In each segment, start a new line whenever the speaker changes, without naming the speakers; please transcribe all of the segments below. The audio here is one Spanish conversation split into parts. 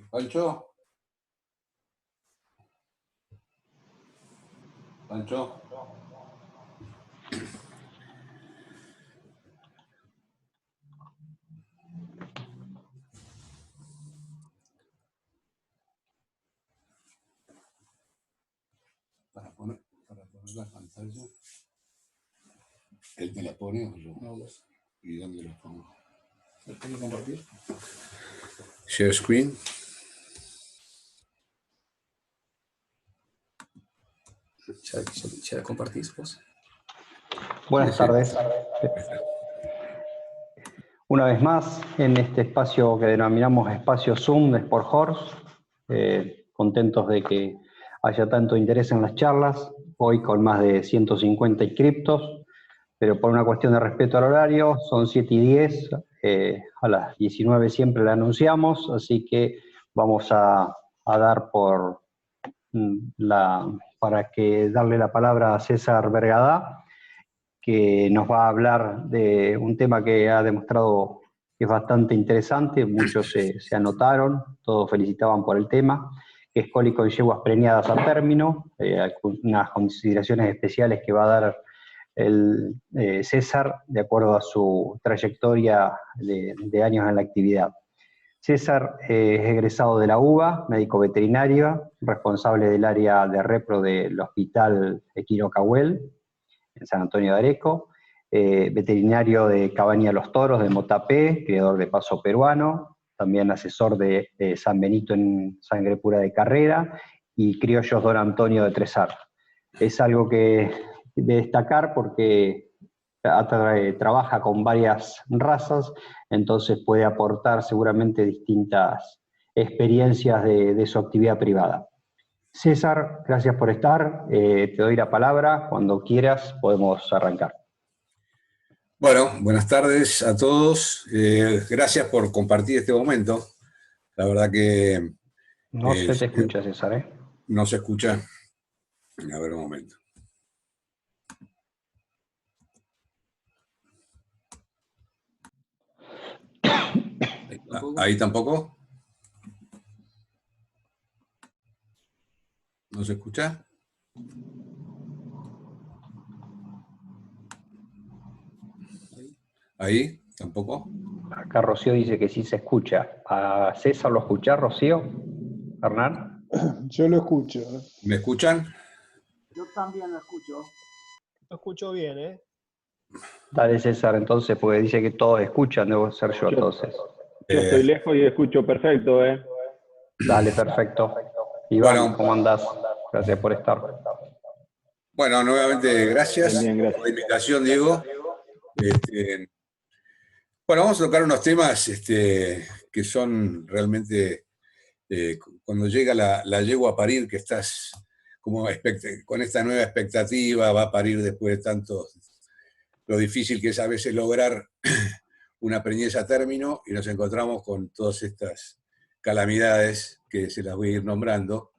Pancho. Pancho. Para poner la pantalla. ¿Él me la pone o yo?
No, vos.
¿Y dónde lo pongo?
¿Lo tengo que compartir?
Share screen.
Ya la compartís vos.
Buenas tardes. Una vez más, en este espacio que denominamos espacio Zoom de Sport Horse, contentos de que haya tanto interés en las charlas, hoy con más de 150 inscriptos, pero por una cuestión de respeto al horario, son 7:10, a las 19 siempre la anunciamos, así que vamos a dar para que darle la palabra a César Vergadá, que nos va a hablar de un tema que ha demostrado que es bastante interesante, muchos se anotaron, todos felicitaban por el tema, que es cólico en yeguas preñadas a término, unas consideraciones especiales que va a dar César de acuerdo a su trayectoria de años en la actividad. César es egresado de la UBA, médico veterinario, responsable del área de repro del Hospital Equino Cahuel, en San Antonio de Areco, veterinario de Cabaña Los Toros de Motapé, criador de paso peruano, también asesor de San Benito en Sangre Pura de Carrera, y criollos Don Antonio de Tresar. Es algo que de destacar porque trabaja con varias razas, entonces puede aportar seguramente distintas experiencias de su actividad privada. César, gracias por estar, te doy la palabra, cuando quieras podemos arrancar.
Bueno, buenas tardes a todos, gracias por compartir este momento, la verdad que...
No se te escucha, César, ¿eh?
No se escucha, a ver un momento. ¿Ahí tampoco? ¿No se escucha? ¿Ahí? ¿Tampoco?
Acá Rocío dice que sí se escucha. ¿A César lo escuchás, Rocío? ¿Hernán?
Yo lo escucho.
¿Me escuchan?
Yo también lo escucho.
Lo escucho bien, ¿eh?
Dale, César, entonces, porque dice que todos escuchan, debo ser yo entonces.
Yo estoy lejos y escucho perfecto, ¿eh?
Dale, perfecto. Iván,
Bueno.
¿cómo andás? Gracias por estar.
Bueno, nuevamente gracias,
Bien, gracias.
por la invitación, Diego. Bueno, vamos a tocar unos temas que son realmente, cuando llega la yegua a parir, que estás como con esta nueva expectativa, va a parir después de tanto, lo difícil que es a veces lograr una preñez a término, y nos encontramos con todas estas calamidades que se las voy a ir nombrando.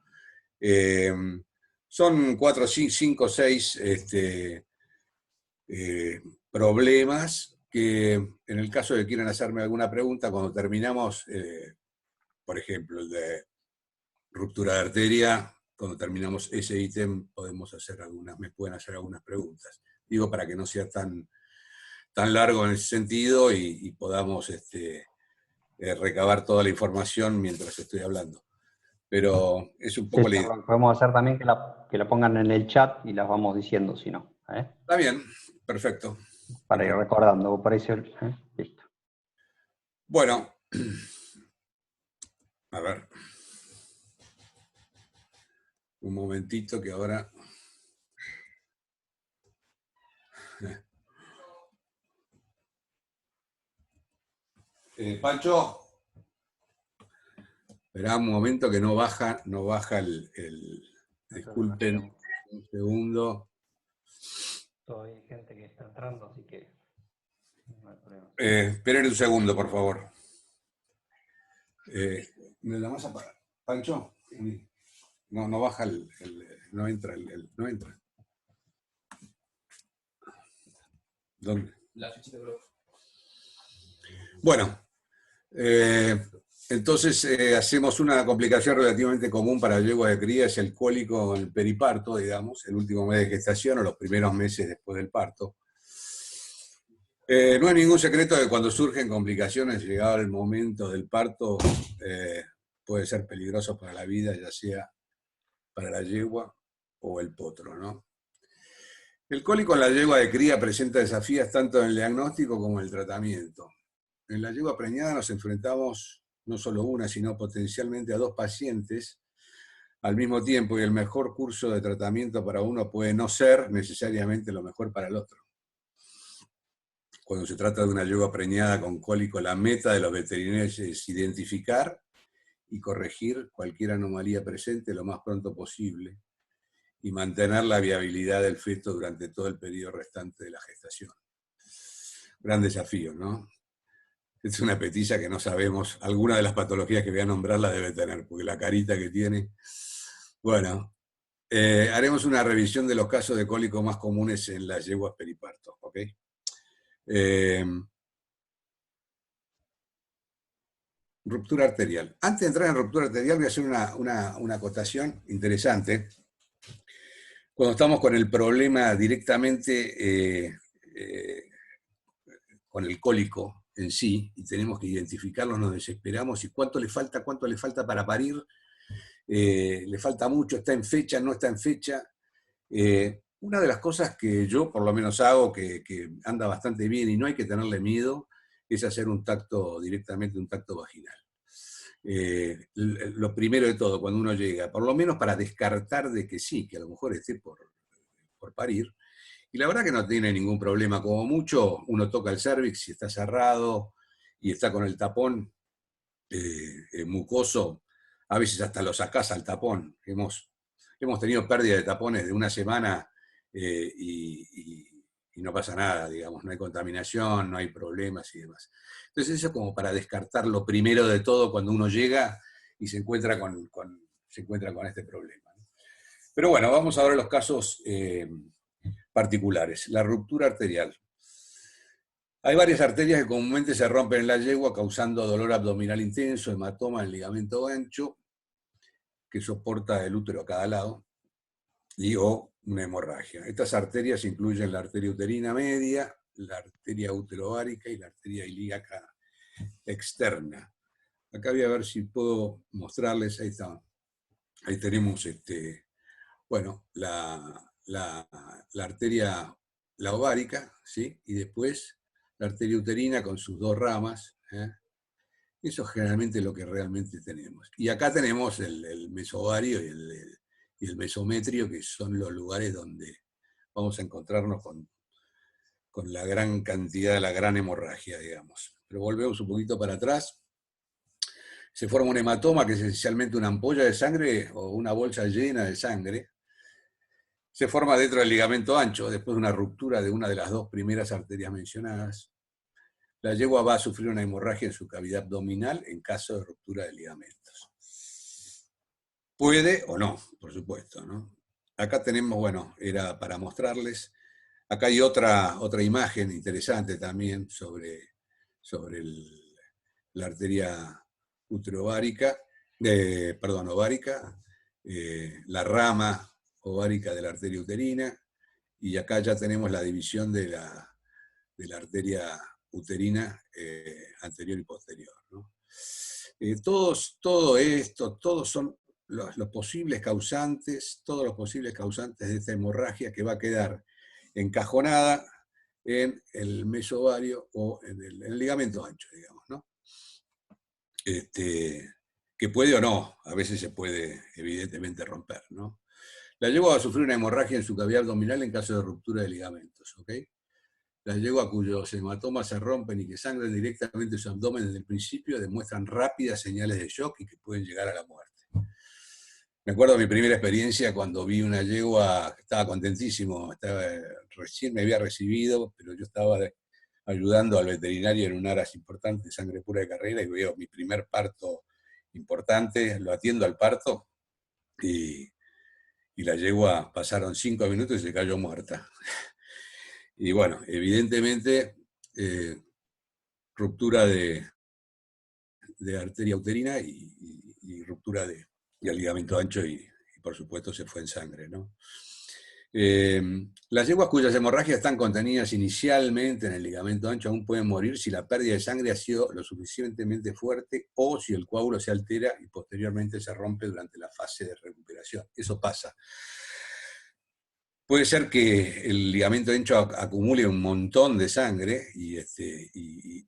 Son 4, 5, 6 problemas que, en el caso de que quieran hacerme alguna pregunta, cuando terminamos, por ejemplo, el de ruptura de arteria, cuando terminamos ese ítem me pueden hacer algunas preguntas. Digo, para que no sea tan largo en ese sentido y podamos recabar toda la información mientras estoy hablando. Pero es un poco la idea.
Podemos hacer también que la pongan en el chat y las vamos diciendo, si no.
Está bien, perfecto.
Para ir recordando, parece. Listo.
Bueno, a ver. Un momentito que ahora... Pancho, esperá un momento que no baja disculpen, un segundo.
Todavía hay gente que está entrando, así que no hay problema.
Esperen un segundo, por favor. ¿Me la vas a apagar? Pancho, no baja no entra no entra. ¿Dónde?
La fichita de blog.
Bueno, entonces hacemos una complicación relativamente común para la yegua de cría, es el cólico en el periparto, digamos, el último mes de gestación o los primeros meses después del parto. No es ningún secreto que cuando surgen complicaciones, llegado el momento del parto, puede ser peligroso para la vida, ya sea para la yegua o el potro, ¿no? El cólico en la yegua de cría presenta desafíos tanto en el diagnóstico como en el tratamiento. En la yegua preñada nos enfrentamos no solo una, sino potencialmente a 2 pacientes al mismo tiempo, y el mejor curso de tratamiento para uno puede no ser necesariamente lo mejor para el otro. Cuando se trata de una yegua preñada con cólico, la meta de los veterinarios es identificar y corregir cualquier anomalía presente lo más pronto posible y mantener la viabilidad del feto durante todo el periodo restante de la gestación. Gran desafío, ¿no? Es una petiza que no sabemos, alguna de las patologías que voy a nombrar la debe tener, porque la carita que tiene... Bueno, haremos una revisión de los casos de cólico más comunes en las yeguas periparto, ¿ok? Ruptura arterial. Antes de entrar en ruptura arterial voy a hacer una acotación interesante. Cuando estamos con el problema directamente con el cólico en sí, y tenemos que identificarlo, nos desesperamos, y cuánto le falta para parir, le falta mucho, está en fecha, no está en fecha. Una de las cosas que yo por lo menos hago, que anda bastante bien y no hay que tenerle miedo, es hacer directamente un tacto vaginal. Lo primero de todo, cuando uno llega, por lo menos para descartar de que sí, que a lo mejor esté por parir, y la verdad que no tiene ningún problema. Como mucho, uno toca el cérvix, si está cerrado y está con el tapón mucoso, a veces hasta lo sacás al tapón. Hemos tenido pérdida de tapones de una semana y no pasa nada, digamos, no hay contaminación, no hay problemas y demás. Entonces eso es como para descartar lo primero de todo cuando uno llega y se encuentra con este problema. Pero bueno, vamos ahora a los casos particulares. La ruptura arterial. Hay varias arterias que comúnmente se rompen en la yegua causando dolor abdominal intenso, hematoma en el ligamento ancho, que soporta el útero a cada lado, o una hemorragia. Estas arterias incluyen la arteria uterina media, la arteria uterovárica y la arteria ilíaca externa. Acá voy a ver si puedo mostrarles, ahí está. Ahí tenemos bueno, la arteria ovárica, ¿sí? Y después la arteria uterina con sus dos ramas. Eso es generalmente lo que realmente tenemos. Y acá tenemos el mesovario y el mesometrio, que son los lugares donde vamos a encontrarnos con la gran cantidad, la gran hemorragia, digamos. Pero volvemos un poquito para atrás. Se forma un hematoma, que es esencialmente una ampolla de sangre o una bolsa llena de sangre. Se forma dentro del ligamento ancho, después de una ruptura de una de las dos primeras arterias mencionadas. La yegua va a sufrir una hemorragia en su cavidad abdominal en caso de ruptura de ligamentos. Puede o no, por supuesto, ¿no? Acá tenemos, bueno, era para mostrarles, acá hay otra imagen interesante también sobre la arteria uterovárica, ovárica, la rama ovárica de la arteria uterina, y acá ya tenemos la división de la arteria uterina anterior y posterior, ¿no? Todo esto, todos son los posibles causantes, todos los posibles causantes de esta hemorragia que va a quedar encajonada en el mesovario o en el ligamento ancho, digamos, ¿no? Que puede o no, a veces se puede evidentemente romper, ¿no? La yegua va a sufrir una hemorragia en su cavidad abdominal en caso de ruptura de ligamentos, ¿ok? Las yeguas cuyos hematomas se rompen y que sangran directamente su abdomen desde el principio demuestran rápidas señales de shock y que pueden llegar a la muerte. Me acuerdo de mi primera experiencia cuando vi una yegua, estaba contentísimo, recién me había recibido, pero yo estaba ayudando al veterinario en un aras importante de sangre pura de carrera y veo mi primer parto importante, lo atiendo al parto y la yegua pasaron 5 minutos y se cayó muerta. Y bueno, evidentemente, ruptura de arteria uterina y ruptura del ligamento ancho y por supuesto se fue en sangre, ¿no? Las yeguas cuyas hemorragias están contenidas inicialmente en el ligamento ancho aún pueden morir si la pérdida de sangre ha sido lo suficientemente fuerte o si el coágulo se altera y posteriormente se rompe durante la fase de recuperación. Eso pasa. Puede ser que el ligamento ancho acumule un montón de sangre y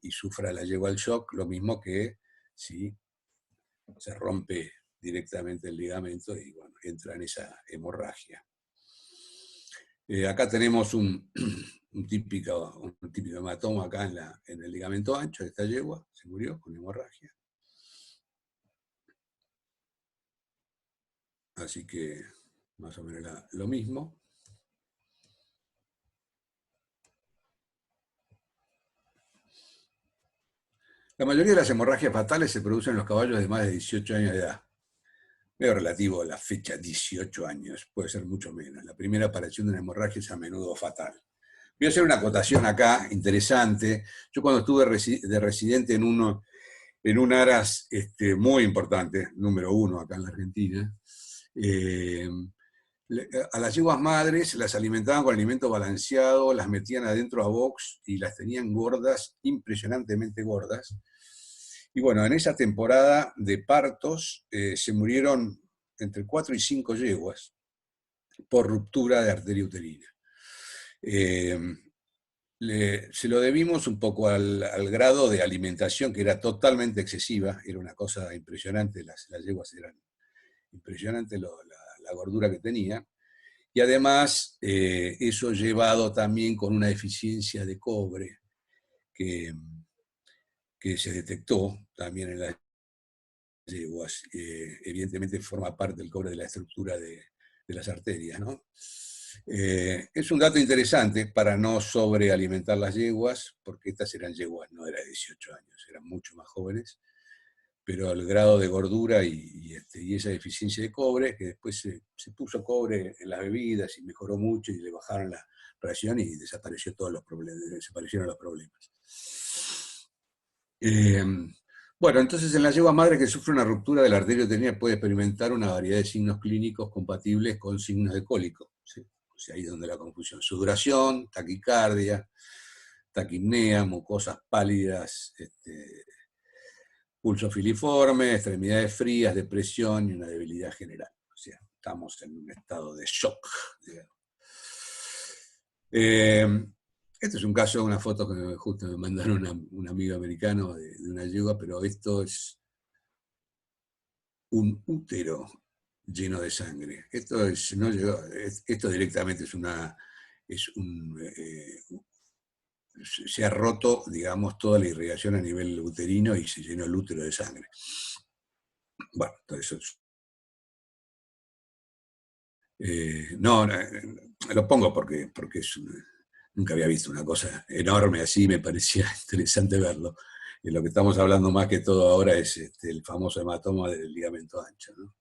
sufra la yegua el shock, lo mismo que si se rompe directamente el ligamento y bueno, entra en esa hemorragia. Acá tenemos un típico hematoma acá en el ligamento ancho de esta yegua, se murió con hemorragia. Así que más o menos lo mismo. La mayoría de las hemorragias fatales se producen en los caballos de más de 18 años de edad. Medio relativo a la fecha, 18 años, puede ser mucho menos. La primera aparición de una hemorragia es a menudo fatal. Voy a hacer una acotación acá, interesante. Yo cuando estuve de residente en un aras muy importante, número 1 acá en la Argentina, A las yeguas madres las alimentaban con alimento balanceado, las metían adentro a box y las tenían gordas, impresionantemente gordas. Y bueno, en esa temporada de partos se murieron entre 4 y 5 yeguas por ruptura de arteria uterina. Se lo debimos un poco al grado de alimentación, que era totalmente excesiva, era una cosa impresionante, las yeguas eran impresionantes la gordura que tenían, y además eso llevado también con una deficiencia de cobre que se detectó también en las yeguas, evidentemente forma parte del cobre de la estructura de las arterias, ¿no? Es un dato interesante para no sobrealimentar las yeguas, porque estas eran yeguas, no era de 18 años, eran mucho más jóvenes, pero el grado de gordura y esa deficiencia de cobre, que después se puso cobre en las bebidas y mejoró mucho y le bajaron la ración y desapareció todos los problemas, desaparecieron los problemas. Bueno, entonces en la yegua madre que sufre una ruptura de la arteria uterina puede experimentar una variedad de signos clínicos compatibles con signos de cólico. ¿Sí? O sea, ahí es donde la confusión. Sudoración, taquicardia, taquipnea, mucosas pálidas, pulso filiforme, extremidades frías, depresión y una debilidad general. O sea, estamos en un estado de shock, digamos. Este es un caso, una foto que justo me mandaron un amigo americano de una yegua, pero esto es un útero lleno de sangre. Esto directamente se ha roto, digamos, toda la irrigación a nivel uterino y se llenó el útero de sangre. Bueno, todo eso es... no, lo pongo porque nunca había visto una cosa enorme así, me parecía interesante verlo. Y lo que estamos hablando más que todo ahora es el famoso hematoma del ligamento ancho, ¿no?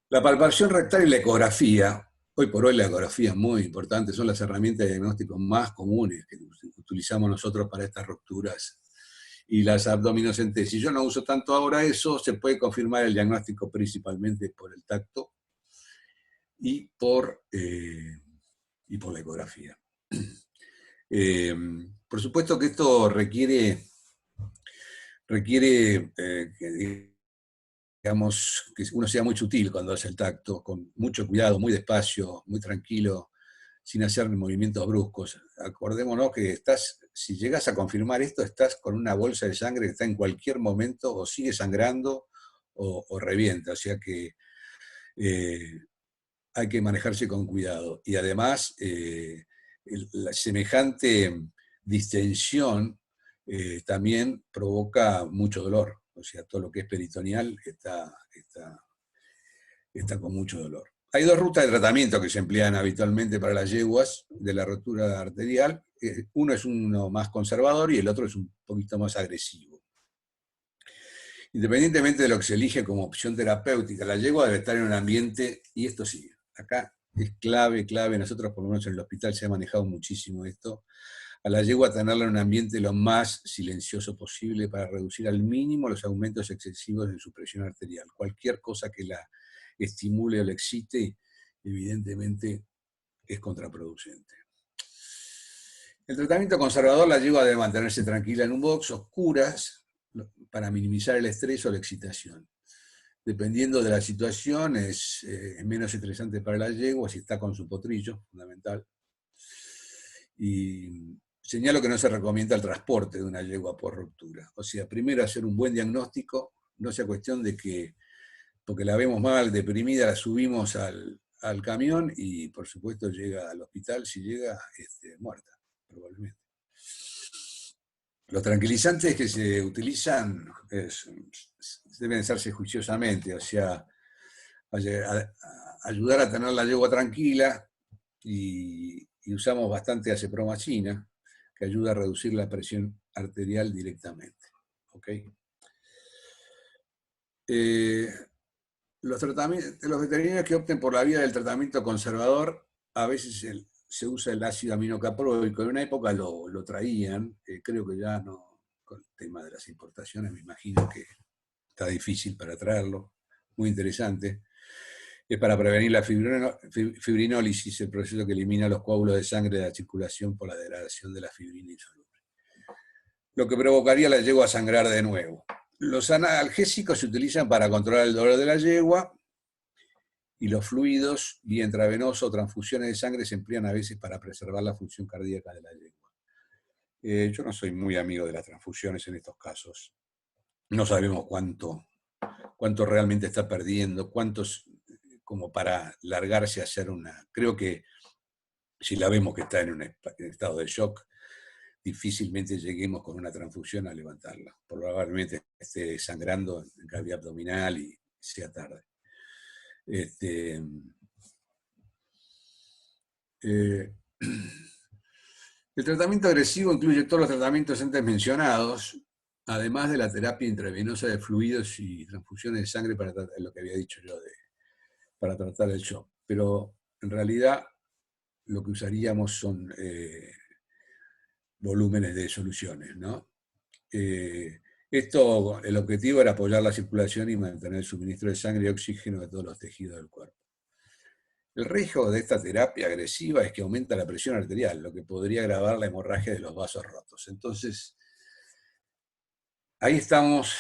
La palpación rectal y la ecografía, hoy por hoy la ecografía es muy importante, son las herramientas de diagnóstico más comunes que utilizamos nosotros para estas rupturas. Y las abdominocentesis, yo no uso tanto ahora eso, se puede confirmar el diagnóstico principalmente por el tacto y por la ecografía. Por supuesto que esto requiere que, digamos, que uno sea muy sutil cuando hace el tacto, con mucho cuidado, muy despacio, muy tranquilo, sin hacer movimientos bruscos. Acordémonos que si llegas a confirmar esto, estás con una bolsa de sangre que está en cualquier momento o sigue sangrando o revienta, o sea que hay que manejarse con cuidado. Y además, la semejante distensión también provoca mucho dolor. O sea, todo lo que es peritoneal está con mucho dolor. Hay dos rutas de tratamiento que se emplean habitualmente para las yeguas de la rotura arterial. Uno es uno más conservador y el otro es un poquito más agresivo. Independientemente de lo que se elige como opción terapéutica, la yegua debe estar en un ambiente, y esto sí, acá es clave, nosotros por lo menos en el hospital se ha manejado muchísimo esto, a la yegua tenerla en un ambiente lo más silencioso posible para reducir al mínimo los aumentos excesivos en su presión arterial. Cualquier cosa que la estimule o la excite, evidentemente es contraproducente. El tratamiento conservador, la yegua debe mantenerse tranquila en un box, oscuras, para minimizar el estrés o la excitación. Dependiendo de la situación, es menos estresante para la yegua si está con su potrillo, fundamental. Y señalo que no se recomienda el transporte de una yegua por ruptura. O sea, primero hacer un buen diagnóstico, no sea cuestión de que, porque la vemos mal, deprimida, la subimos al camión y por supuesto llega al hospital, si llega, muerta, probablemente. Los tranquilizantes que se utilizan deben usarse juiciosamente, o sea, ayudar a tener la yegua tranquila, y usamos bastante acepromacina, que ayuda a reducir la presión arterial directamente. ¿Okay? Los veterinarios que opten por la vía del tratamiento conservador, a veces se usa el ácido aminocaproico. En una época lo traían, creo que ya no, con el tema de las importaciones, me imagino que está difícil para traerlo, muy interesante. Es para prevenir la fibrinólisis, el proceso que elimina los coágulos de sangre de la circulación por la degradación de la fibrina insoluble, lo que provocaría a la yegua a sangrar de nuevo. Los analgésicos se utilizan para controlar el dolor de la yegua, y los fluidos, vía intravenosa o transfusiones de sangre, se emplean a veces para preservar la función cardíaca de la yegua. Yo no soy muy amigo de las transfusiones en estos casos. No sabemos cuánto realmente está perdiendo, cuántos como para largarse a hacer una... Creo que si la vemos que está en un estado de shock, difícilmente lleguemos con una transfusión a levantarla. Probablemente esté sangrando en cavidad abdominal y sea tarde. El tratamiento agresivo incluye todos los tratamientos antes mencionados, además de la terapia intravenosa de fluidos y transfusiones de sangre para tratar, lo que había dicho yo, para tratar el shock. Pero en realidad lo que usaríamos son volúmenes de soluciones, ¿no? El objetivo era apoyar la circulación y mantener el suministro de sangre y oxígeno de todos los tejidos del cuerpo. El riesgo de esta terapia agresiva es que aumenta la presión arterial, lo que podría agravar la hemorragia de los vasos rotos. Entonces, ahí estamos,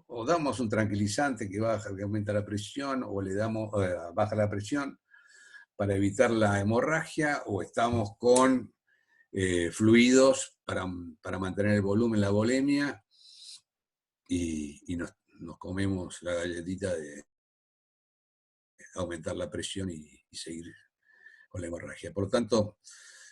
o damos un tranquilizante que aumenta la presión, o le damos, baja la presión para evitar la hemorragia, o estamos con fluidos para mantener el volumen, la volemia, y nos comemos la galletita de aumentar la presión y seguir con la hemorragia. Por lo tanto,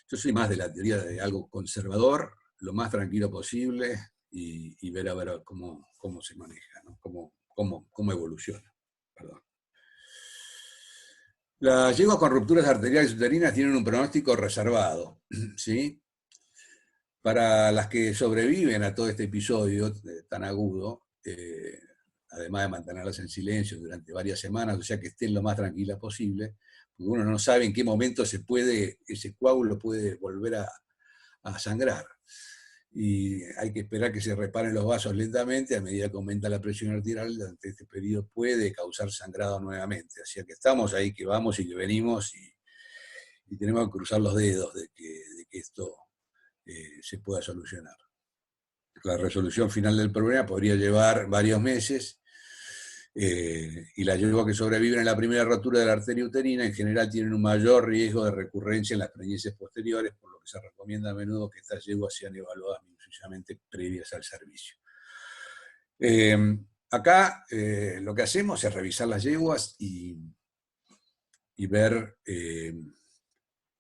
yo soy más de la teoría de algo conservador, lo más tranquilo posible, y ver a ver cómo se maneja, ¿no? cómo evoluciona. Perdón. Las yeguas con rupturas arteriales uterinas tienen un pronóstico reservado, ¿sí? Para las que sobreviven a todo este episodio tan agudo, además de mantenerlas en silencio durante varias semanas, o sea que estén lo más tranquilas posible, porque uno no sabe en qué momento ese coágulo puede volver a sangrar. Y hay que esperar que se reparen los vasos lentamente, a medida que aumenta la presión arterial, durante este periodo puede causar sangrado nuevamente. Así que estamos ahí, que vamos y que venimos, y tenemos que cruzar los dedos de que esto se pueda solucionar. La resolución final del problema podría llevar varios meses, y las yeguas que sobreviven en la primera rotura de la arteria uterina en general tienen un mayor riesgo de recurrencia en las preñeces posteriores, por lo que se recomienda a menudo que estas yeguas sean evaluadas minuciosamente previas al servicio. Acá lo que hacemos es revisar las yeguas y ver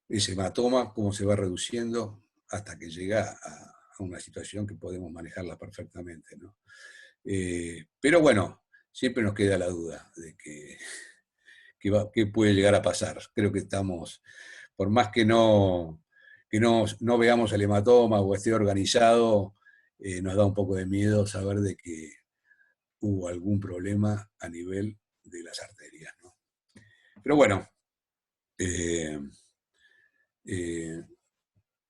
ese hematoma, cómo se va reduciendo hasta que llega a una situación que podemos manejarla perfectamente, ¿no? Pero bueno, siempre nos queda la duda de qué puede llegar a pasar. Creo que estamos, por más que no veamos el hematoma o esté organizado, nos da un poco de miedo saber de que hubo algún problema a nivel de las arterias, ¿no? Pero bueno, en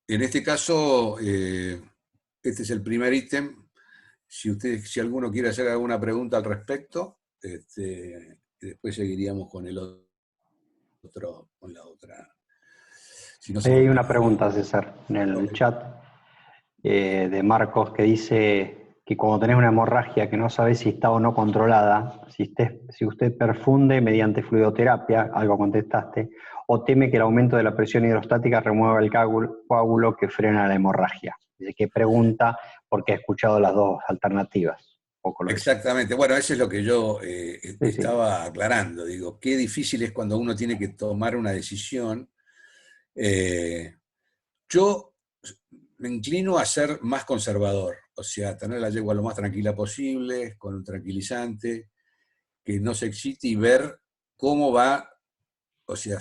este caso, este es el primer ítem. Si alguno quiere hacer alguna pregunta al respecto, después seguiríamos con el otro, con la otra. Si no,
Hay una pregunta, César, en el chat de Marcos, que dice que cuando tenés una hemorragia que no sabés si está o no controlada, si usted perfunde mediante fluidoterapia, algo contestaste, o teme que el aumento de la presión hidrostática remueva el coágulo que frena la hemorragia. Dice que pregunta porque ha escuchado las dos alternativas.
Exactamente, bueno, eso es lo que yo estaba aclarando. Digo, qué difícil es cuando uno tiene que tomar una decisión. Yo me inclino a ser más conservador, o sea, tener la yegua lo más tranquila posible, con un tranquilizante, que no se excite y ver cómo va, o sea,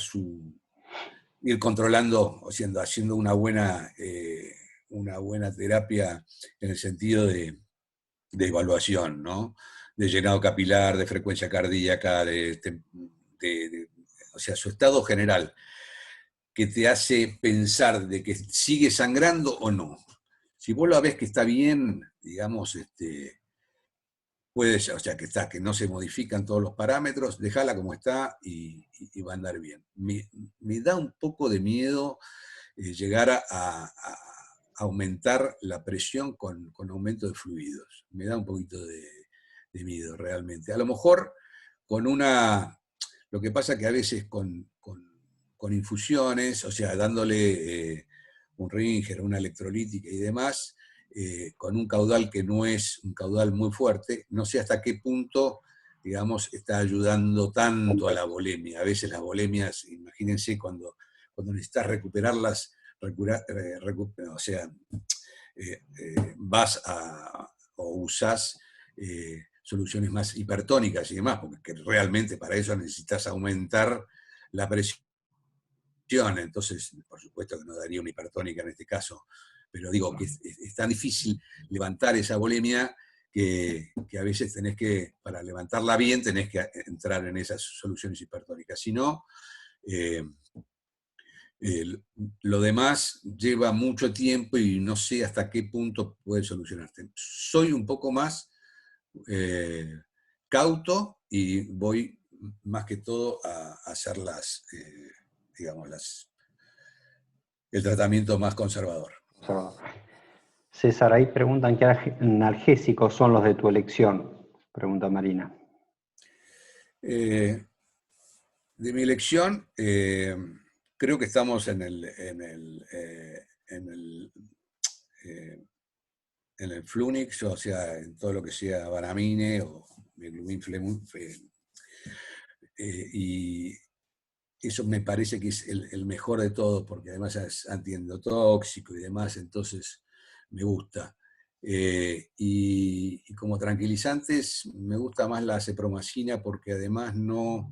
ir controlando, o sea, haciendo una buena terapia en el sentido de evaluación, ¿no? De llenado capilar, de frecuencia cardíaca, o sea, su estado general, que te hace pensar de que sigue sangrando o no. Si vos la ves que está bien, digamos, puede, o sea, que no se modifican todos los parámetros, déjala como está y va a andar bien. Me da un poco de miedo llegar a aumentar la presión con aumento de fluidos. Me da un poquito de miedo realmente. A lo mejor con lo que pasa que a veces con infusiones, o sea, dándole un Ringer, una electrolítica y demás, con un caudal que no es un caudal muy fuerte, no sé hasta qué punto, digamos, está ayudando tanto a la volemia. A veces las volemias, imagínense, cuando necesitas recuperarlas, o sea, vas o usás soluciones más hipertónicas y demás, porque realmente para eso necesitas aumentar la presión. Entonces, por supuesto que no daría una hipertónica en este caso, pero digo que es tan difícil levantar esa volemia que a veces para levantarla bien, tenés que entrar en esas soluciones hipertónicas. Si no, lo demás lleva mucho tiempo y no sé hasta qué punto puede solucionarte. Soy un poco más cauto y voy más que todo a hacer digamos, el tratamiento más conservador.
César, ahí preguntan qué analgésicos son los de tu elección, pregunta Marina.
De mi elección, creo que estamos en el Flunix, o sea, en todo lo que sea Varamine o Meglumine y eso me parece que es el mejor de todo, porque además es antiendotóxico y demás, entonces me gusta. Y como tranquilizantes, me gusta más la cepromacina, porque además no...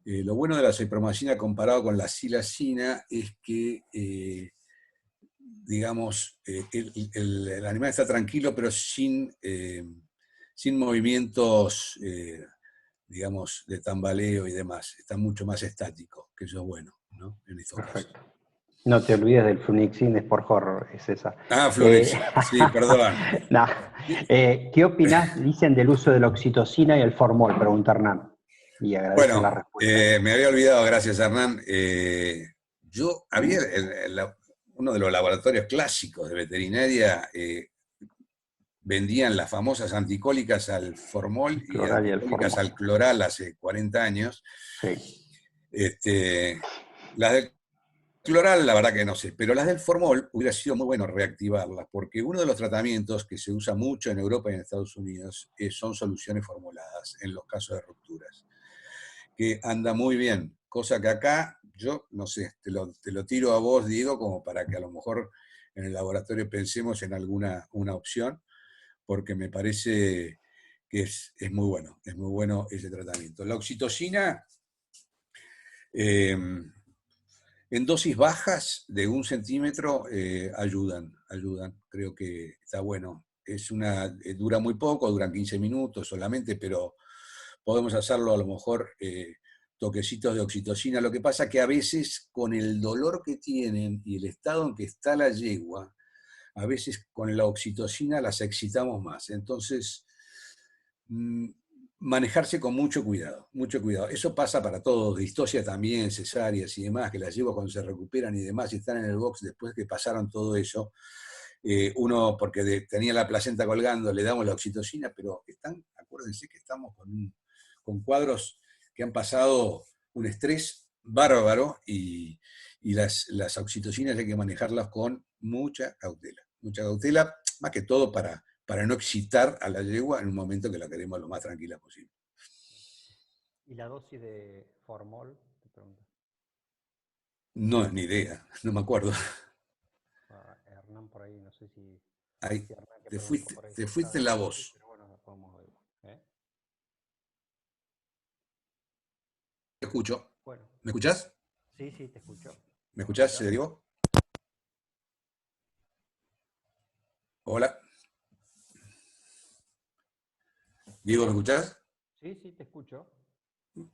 lo bueno de la cepromacina comparado con la silacina es que, digamos, el animal está tranquilo, pero sin movimientos, digamos, de tambaleo y demás. Está mucho más estático, que eso es bueno, ¿no? En estos casos.
No te olvides del Flunixin Sport, César.
Ah, Flunixin, sí, perdón.
No. ¿Qué opinás, dicen, del uso de la oxitocina y el formol? Pregunta Hernán. Y agradecen la
Bueno,
respuesta.
me había olvidado, gracias Hernán. Yo había uno de los laboratorios clásicos de veterinaria, vendían las famosas anticólicas al formol y
Cloral y el
anticólicas
formol.
al cloral hace 40 años.
Sí.
Las del cloral, la verdad que no sé, pero las del formol hubiera sido muy bueno reactivarlas, porque uno de los tratamientos que se usa mucho en Europa y en Estados Unidos son soluciones formuladas en los casos de rupturas, que anda muy bien, cosa que acá, yo no sé, te lo tiro a vos, Diego, como para que a lo mejor en el laboratorio pensemos en una opción, porque me parece que es muy bueno ese tratamiento. La oxitocina, en dosis bajas de 1 centímetro, ayudan, creo que está bueno. Dura muy poco, duran 15 minutos solamente, pero podemos hacerlo a lo mejor toquecitos de oxitocina. Lo que pasa que a veces con el dolor que tienen y el estado en que está la yegua, a veces con la oxitocina las excitamos más. Entonces, manejarse con mucho cuidado, mucho cuidado. Eso pasa para todos, distosia también, cesáreas y demás, que las yeguas cuando se recuperan y demás y están en el box después que pasaron todo eso, uno, porque tenía la placenta colgando, le damos la oxitocina, pero acuérdense que estamos con cuadros que han pasado un estrés bárbaro y las oxitocinas hay que manejarlas con mucha cautela, más que todo para no excitar a la yegua en un momento que la queremos lo más tranquila posible.
¿Y la dosis de formol? Te pregunto.
No, ni idea, no me acuerdo.
Hernán por ahí, no sé si...
Ahí,
Hernán, que
te
pregunto por ahí,
fuiste en la voz.
pero bueno, la podemos ver.
Te escucho.
Bueno.
¿Me escuchás?
Sí, te escucho.
¿Me escuchás, Diego? Hola. Diego, ¿me escuchás?
Sí, te escucho. Yo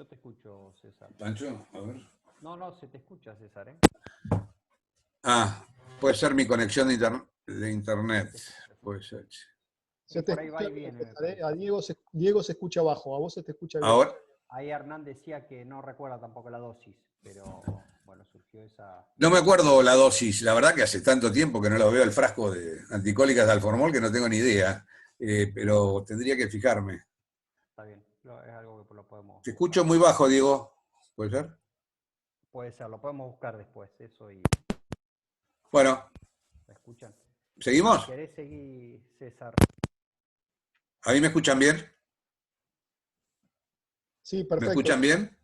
te escucho, César.
Pancho, a ver.
No, se te escucha, César, ¿eh?
Ah, puede ser mi conexión de internet. Puede ser.
por ahí va y viene.
A Diego se escucha bajo, a vos se te escucha bien.
Ahora,
Ahí Hernán decía que no recuerda tampoco la dosis, pero bueno, surgió esa...
no me acuerdo la dosis, la verdad que hace tanto tiempo que no lo veo el frasco de anticólicas de Alformol que no tengo ni idea, pero tendría que fijarme.
Está bien, es algo que lo podemos...
Te escucho muy bajo, Diego. ¿Puede ser?
Puede ser, lo podemos buscar después, eso y...
Bueno,
¿Me escuchan?
¿seguimos?
Si querés seguir, César.
¿A mí me escuchan bien?
Sí,
¿Me
perfecto.
escuchan bien?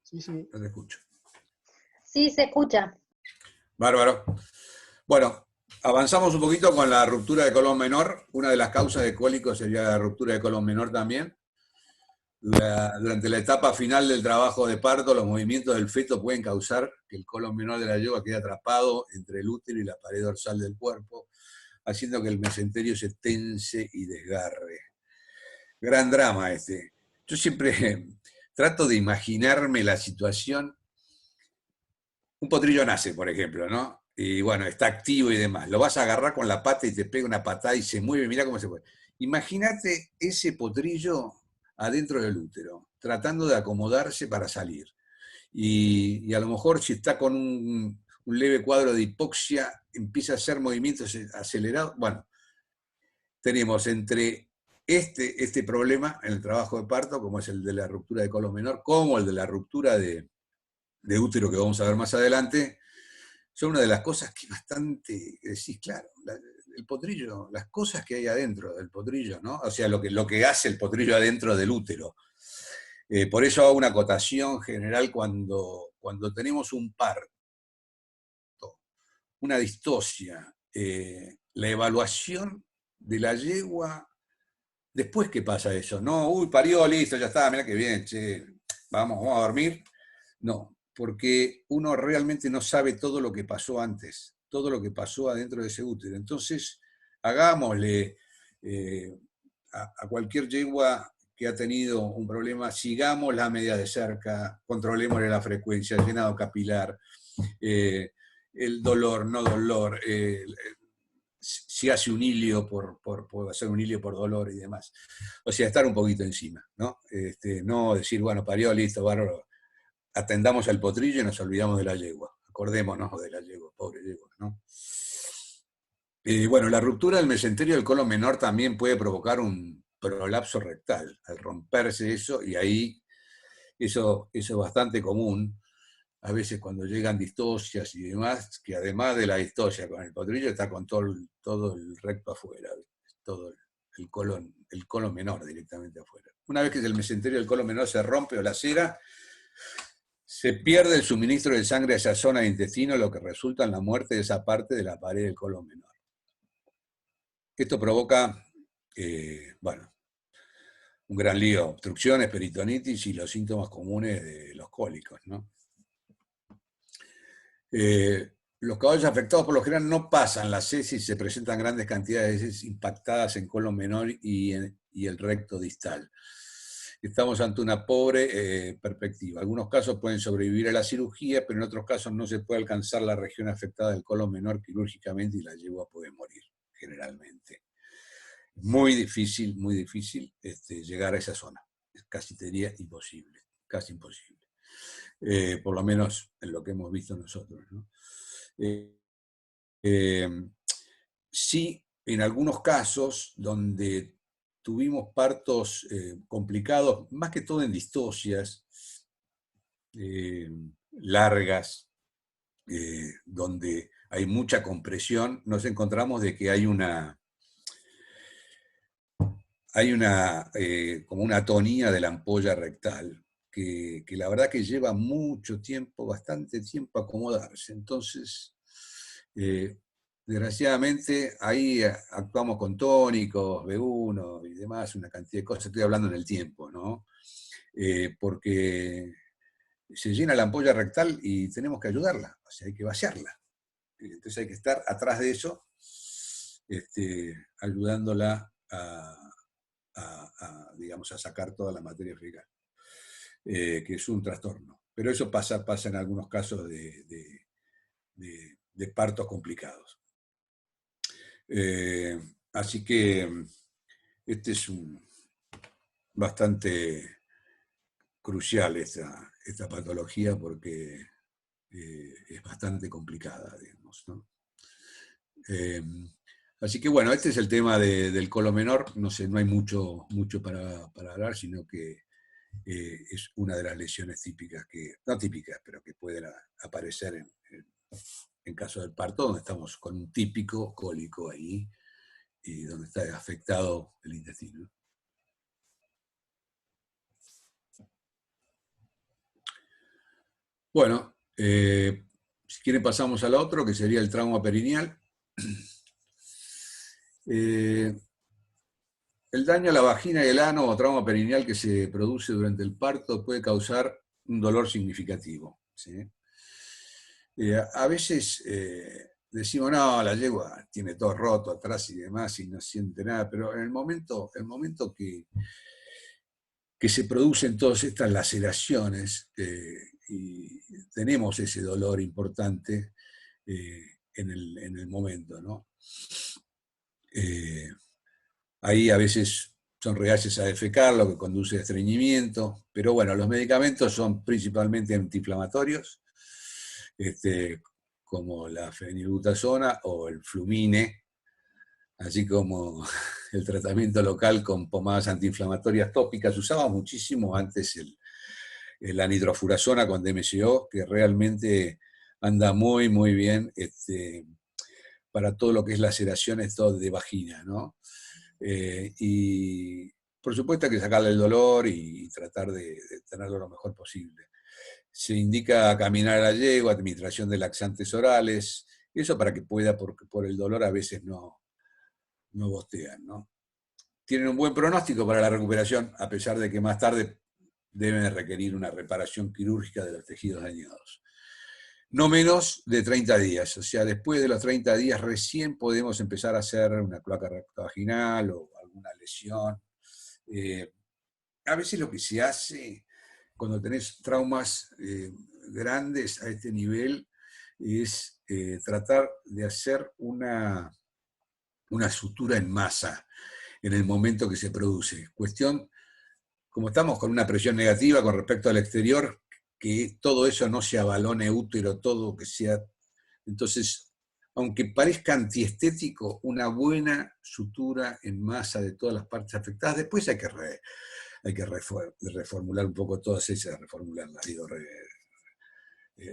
Sí, sí.
No te escucho.
Sí, se escucha.
Bárbaro. Bueno, avanzamos un poquito con la ruptura de colon menor. Una de las causas de cólicos sería la ruptura de colon menor también. Durante la etapa final del trabajo de parto, los movimientos del feto pueden causar que el colon menor de la yegua quede atrapado entre el útero y la pared dorsal del cuerpo, haciendo que el mesenterio se tense y desgarre. Gran drama este. Yo siempre trato de imaginarme la situación. Un potrillo nace, por ejemplo, ¿no? Y bueno, está activo y demás. Lo vas a agarrar con la pata y te pega una patada y se mueve, mira cómo se mueve. Imagínate ese potrillo adentro del útero, tratando de acomodarse para salir. Y a lo mejor si está con un leve cuadro de hipoxia, empieza a hacer movimientos acelerados. Bueno, tenemos entre este problema en el trabajo de parto, como es el de la ruptura de colon menor, como el de la ruptura de útero que vamos a ver más adelante, son una de las cosas que bastante decís, claro, el potrillo, las cosas que hay adentro del potrillo, ¿no? O sea, lo que hace el potrillo adentro del útero. Por eso hago una acotación general cuando tenemos un parto, una distocia, la evaluación de la yegua, después que pasa eso, no, uy, parió, listo, ya está, mira qué bien, che, vamos a dormir. No, porque uno realmente no sabe todo lo que pasó antes, todo lo que pasó adentro de ese útero. Entonces, hagámosle a cualquier yegua que ha tenido un problema, sigamos la media de cerca, controlémosle la frecuencia, el llenado capilar, el dolor, no dolor, si hace un hilio por hacer un hilio por dolor y demás. O sea, estar un poquito encima, ¿no? No decir, bueno, parió, listo, bárbaro, atendamos al potrillo y nos olvidamos de la yegua. Acordémonos de la yegua, pobre yegua, ¿no? Bueno, la ruptura del mesenterio del colon menor también puede provocar un prolapso rectal, al romperse eso, y ahí eso es bastante común, a veces cuando llegan distocias y demás, que además de la distosia con el potrillo está con todo el recto afuera, todo el colon menor directamente afuera. Una vez que el mesenterio del colon menor se rompe o lacera, se pierde el suministro de sangre a esa zona de intestino, lo que resulta en la muerte de esa parte de la pared del colon menor. Esto provoca, bueno, un gran lío, obstrucciones, peritonitis y los síntomas comunes de los cólicos, ¿no? Los caballos afectados por lo general no pasan la heces y se presentan grandes cantidades de heces impactadas en colon menor y el recto distal. Estamos ante una pobre perspectiva. Algunos casos pueden sobrevivir a la cirugía, pero en otros casos no se puede alcanzar la región afectada del colon menor quirúrgicamente y la yegua puede morir, generalmente. Muy difícil llegar a esa zona. Casi te diría imposible, casi imposible. Por lo menos en lo que hemos visto nosotros, ¿no? Sí, en algunos casos donde tuvimos partos complicados, más que todo en distocias largas, donde hay mucha compresión, nos encontramos de que hay como una atonía de la ampolla rectal, que la verdad que lleva mucho tiempo, bastante tiempo acomodarse. Entonces, desgraciadamente, ahí actuamos con tónicos, B1 y demás, una cantidad de cosas, estoy hablando en el tiempo, ¿no? Porque se llena la ampolla rectal y tenemos que ayudarla, o sea, hay que vaciarla. Entonces hay que estar atrás de eso, ayudándola digamos, a sacar toda la materia fecal, que es un trastorno. Pero eso pasa en algunos casos de partos complicados. Así que este es bastante crucial esta patología porque es bastante complicada, digamos, ¿no? Así que bueno, este es el tema del colon menor. No sé, no hay mucho para hablar, sino que es una de las lesiones típicas, no típicas, pero que pueden aparecer en caso del parto, donde estamos con un típico cólico ahí, y donde está afectado el intestino. Bueno, si quieren pasamos al otro, que sería el trauma perineal. El daño a la vagina y el ano o trauma perineal que se produce durante el parto puede causar un dolor significativo, ¿sí? A veces decimos, no, la yegua tiene todo roto atrás y demás y no siente nada, pero en el momento que se producen todas estas laceraciones y tenemos ese dolor importante en el momento, ¿no? Ahí a veces son reacios a defecar, lo que conduce a estreñimiento, pero bueno, los medicamentos son principalmente antiinflamatorios, como la fenilbutazona o el Flumine, así como el tratamiento local con pomadas antiinflamatorias tópicas. Usaba muchísimo antes la nitrofurazona con DMCO, que realmente anda muy, muy bien para todo lo que es laceraciones de vagina, ¿no? Y por supuesto hay que sacarle el dolor y tratar de tenerlo lo mejor posible. Se indica caminar a la yegua, administración de laxantes orales, eso para que pueda, porque por el dolor a veces no bostean, ¿no? Tienen un buen pronóstico para la recuperación, a pesar de que más tarde deben requerir una reparación quirúrgica de los tejidos dañados. No menos de 30 días, o sea, después de los 30 días recién podemos empezar a hacer una cloaca rectovaginal o alguna lesión. A veces lo que se hace cuando tenés traumas grandes a este nivel es tratar de hacer una sutura en masa en el momento que se produce. Cuestión, como estamos con una presión negativa con respecto al exterior, que todo eso no se abalone útero, todo que sea. Entonces, aunque parezca antiestético, una buena sutura en masa de todas las partes afectadas, después hay que reformular un poco todas esas,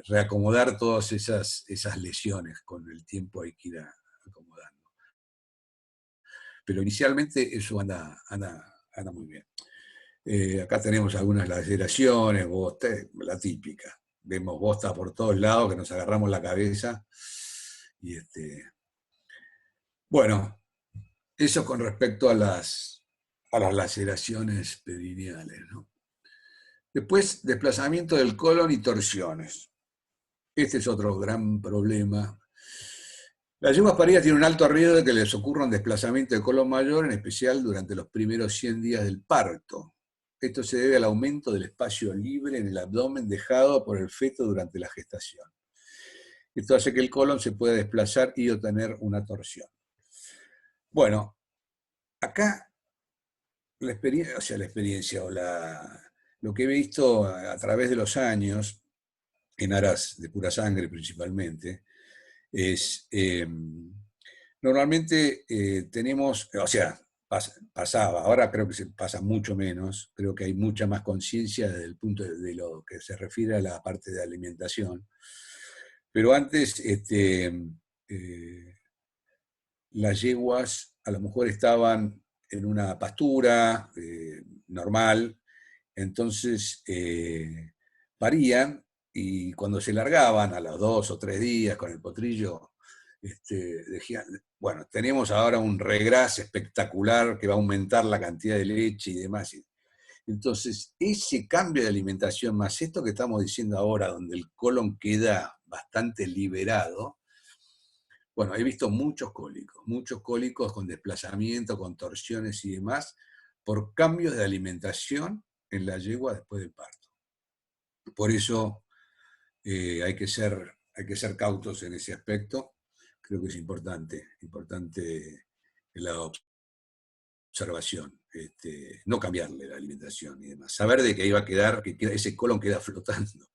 reacomodar todas esas lesiones. Con el tiempo hay que ir acomodando. Pero inicialmente eso anda muy bien. Acá tenemos algunas laceraciones, la típica. Vemos bosta por todos lados, que nos agarramos la cabeza. Y bueno, eso con respecto a las laceraciones perineales, ¿no? Después, desplazamiento del colon y torsiones. Este es otro gran problema. Las yeguas paridas tienen un alto riesgo de que les ocurra un desplazamiento del colon mayor, en especial durante los primeros 100 días del parto. Esto se debe al aumento del espacio libre en el abdomen dejado por el feto durante la gestación. Esto hace que el colon se pueda desplazar y obtener una torsión. Bueno, acá la experiencia o lo que he visto a través de los años, en aras de pura sangre principalmente, es normalmente tenemos, o sea, pasaba, ahora creo que se pasa mucho menos, creo que hay mucha más conciencia desde el punto de lo que se refiere a la parte de alimentación, pero antes las yeguas a lo mejor estaban en una pastura normal, entonces parían y cuando se largaban a los 2 o 3 días con el potrillo, decían, bueno, tenemos ahora un regras espectacular que va a aumentar la cantidad de leche y demás. Entonces, ese cambio de alimentación, más esto que estamos diciendo ahora, donde el colon queda bastante liberado, bueno, he visto muchos cólicos con desplazamiento, con torsiones y demás, por cambios de alimentación en la yegua después del parto. Por eso hay que ser cautos en ese aspecto. Creo que es importante la observación, no cambiarle la alimentación y demás. Saber de que ahí va a quedar, ese colon queda flotando,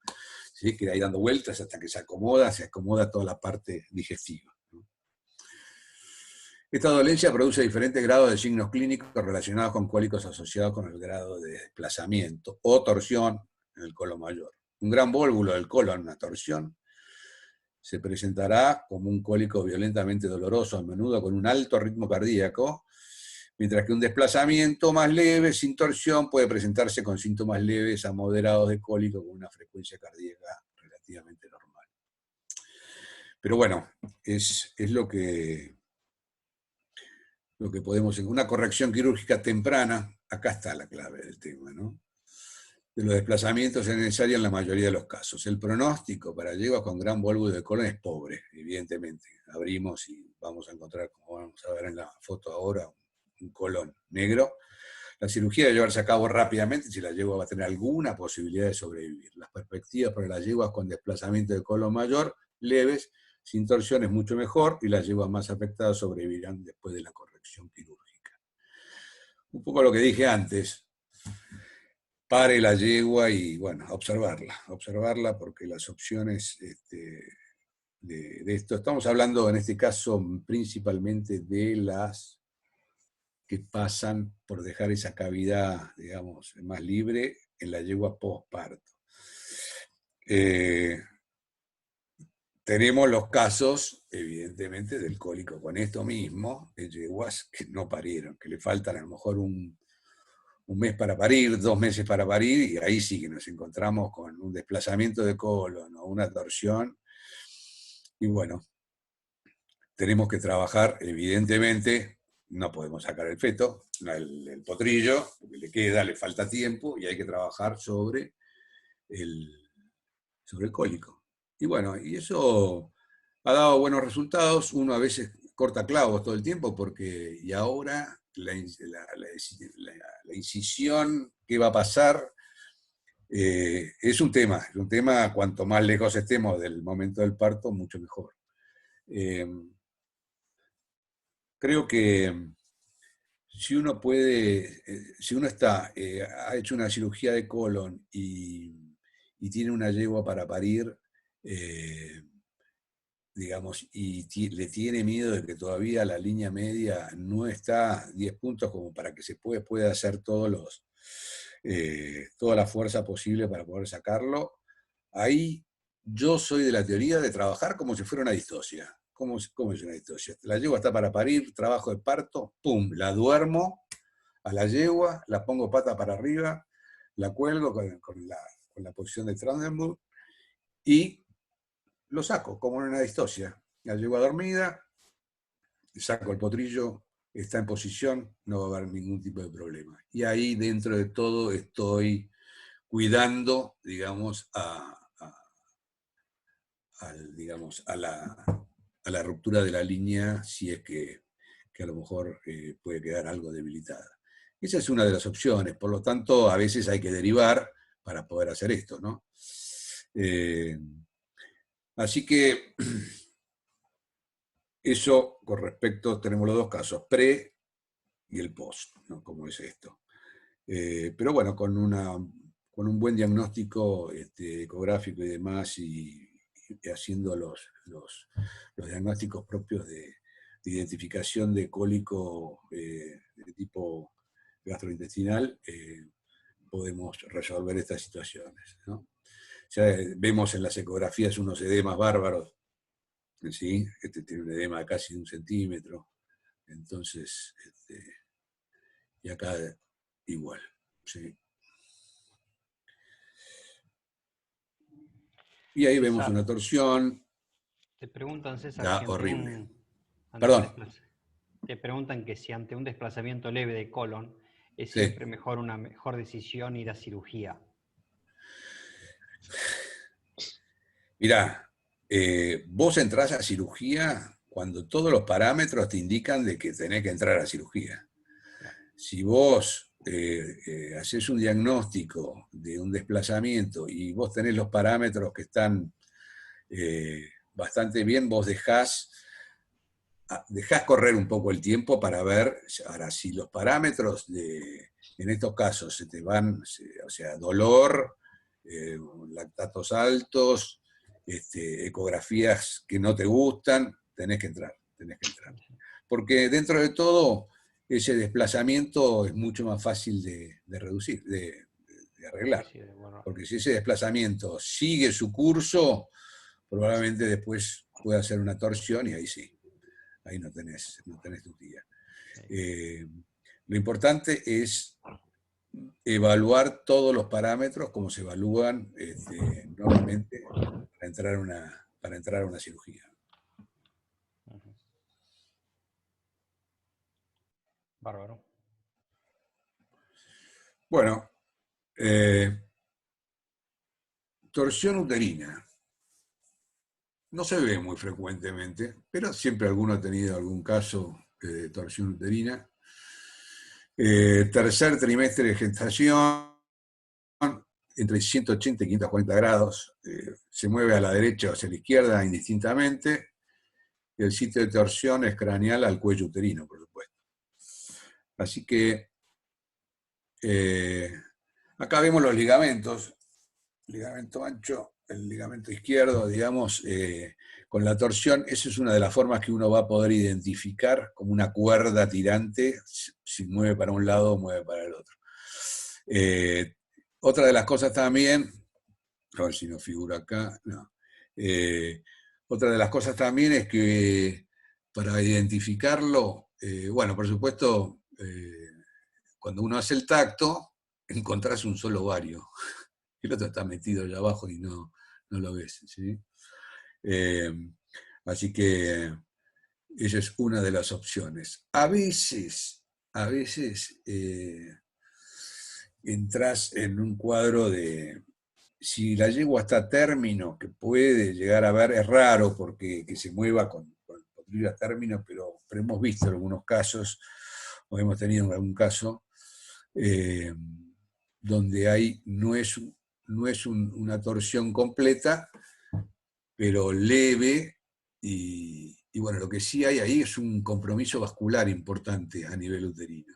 ¿sí? Queda ahí dando vueltas hasta que se acomoda toda la parte digestiva. Esta dolencia produce diferentes grados de signos clínicos relacionados con cólicos asociados con el grado de desplazamiento o torsión en el colon mayor. Un gran vólvulo del colon, una torsión, se presentará como un cólico violentamente doloroso, a menudo con un alto ritmo cardíaco, mientras que un desplazamiento más leve, sin torsión, puede presentarse con síntomas leves a moderados de cólico con una frecuencia cardíaca relativamente normal. Pero bueno, es lo que podemos... Una corrección quirúrgica temprana, acá está la clave del tema, ¿no? De los desplazamientos es necesario en la mayoría de los casos. El pronóstico para yeguas con gran vólvulo de colon es pobre, evidentemente. Abrimos y vamos a encontrar, como vamos a ver en la foto ahora, un colon negro. La cirugía debe llevarse a cabo rápidamente si la yegua va a tener alguna posibilidad de sobrevivir. Las perspectivas para las yeguas con desplazamiento de colon mayor, leves, sin torsión, es mucho mejor, y las yeguas más afectadas sobrevivirán después de la corrección quirúrgica. Un poco lo que dije antes. Pare la yegua y, bueno, observarla porque las opciones de esto, estamos hablando en este caso principalmente de las que pasan por dejar esa cavidad, digamos, más libre en la yegua postparto. Tenemos los casos, evidentemente, del cólico con esto mismo, de yeguas que no parieron, que le faltan a lo mejor un mes para parir, 2 meses para parir, y ahí sí que nos encontramos con un desplazamiento de colon o una torsión. Y bueno, tenemos que trabajar, evidentemente, no podemos sacar el feto, el potrillo, porque le falta tiempo, y hay que trabajar sobre el cólico. Y bueno, y eso ha dado buenos resultados. Uno a veces corta clavos todo el tiempo, porque, y ahora la incisión, ¿qué va a pasar? Es un tema, cuanto más lejos estemos del momento del parto, mucho mejor. Creo que si uno puede, si uno ha hecho una cirugía de colon y tiene una yegua para parir, digamos, y le tiene miedo de que todavía la línea media no está 10 puntos como para que se pueda hacer toda la fuerza posible para poder sacarlo, ahí yo soy de la teoría de trabajar como si fuera una distosia. ¿Cómo es una distosia? La yegua está para parir, trabajo de parto, pum, la duermo a la yegua, la pongo pata para arriba, la cuelgo con la posición de Trendelenburg y lo saco, como en una distosia. La yegua dormida, saco el potrillo, está en posición, no va a haber ningún tipo de problema. Y ahí dentro de todo estoy cuidando, digamos, a la ruptura de la línea, si es que a lo mejor puede quedar algo debilitada. Esa es una de las opciones, por lo tanto, a veces hay que derivar para poder hacer esto, ¿no? Así que eso con respecto, tenemos los dos casos, pre y el post, ¿no? ¿Cómo es esto? Pero bueno, con un buen diagnóstico ecográfico y demás, y haciendo los diagnósticos propios de identificación de cólico de tipo gastrointestinal, podemos resolver estas situaciones, ¿no? Ya vemos en las ecografías unos edemas bárbaros, ¿sí? Este tiene un edema de casi 1 centímetro, entonces, y acá igual, ¿sí? Y ahí vemos una torsión.
Te preguntan, César,
horrible.
Te preguntan que si ante un desplazamiento leve de colon es siempre una mejor decisión ir a cirugía.
Mirá, vos entrás a cirugía cuando todos los parámetros te indican de que tenés que entrar a cirugía. Si vos haces un diagnóstico de un desplazamiento y vos tenés los parámetros que están bastante bien, vos dejás dejás correr un poco el tiempo para ver, ahora, si los parámetros en estos casos se te van, o sea, dolor, lactatos altos, ecografías que no te gustan, tenés que entrar. Porque dentro de todo, ese desplazamiento es mucho más fácil de reducir, de arreglar.
Sí, bueno,
Porque si ese desplazamiento sigue su curso, probablemente después pueda hacer una torsión y ahí sí, ahí no tenés tu guía. Lo importante es evaluar todos los parámetros como se evalúan normalmente para entrar a una cirugía.
bárbaro.
Bueno, torsión uterina. No se ve muy frecuentemente, pero siempre alguno ha tenido algún caso de torsión uterina. Tercer trimestre de gestación, entre 180 y 540 grados, se mueve a la derecha o hacia la izquierda indistintamente. El sitio de torsión es craneal al cuello uterino, por supuesto. Así que acá vemos los ligamentos. Ligamento ancho, el ligamento izquierdo, digamos, con la torsión. Esa es una de las formas que uno va a poder identificar como una cuerda tirante, si mueve para un lado o mueve para el otro. Otra de las cosas también, a ver si no figura acá, no. Otra de las cosas también es que para identificarlo, bueno, por supuesto, cuando uno hace el tacto, encontrás un solo ovario. El otro está metido allá abajo y no lo ves, ¿sí? Así que esa es una de las opciones. A veces entras en un cuadro de, si la yegua está a término, que puede llegar a ver, es raro porque que se mueva con ir a término, pero hemos visto algunos casos, o hemos tenido algún caso, donde no es una torsión completa, pero leve, y bueno, lo que sí hay ahí es un compromiso vascular importante a nivel uterino.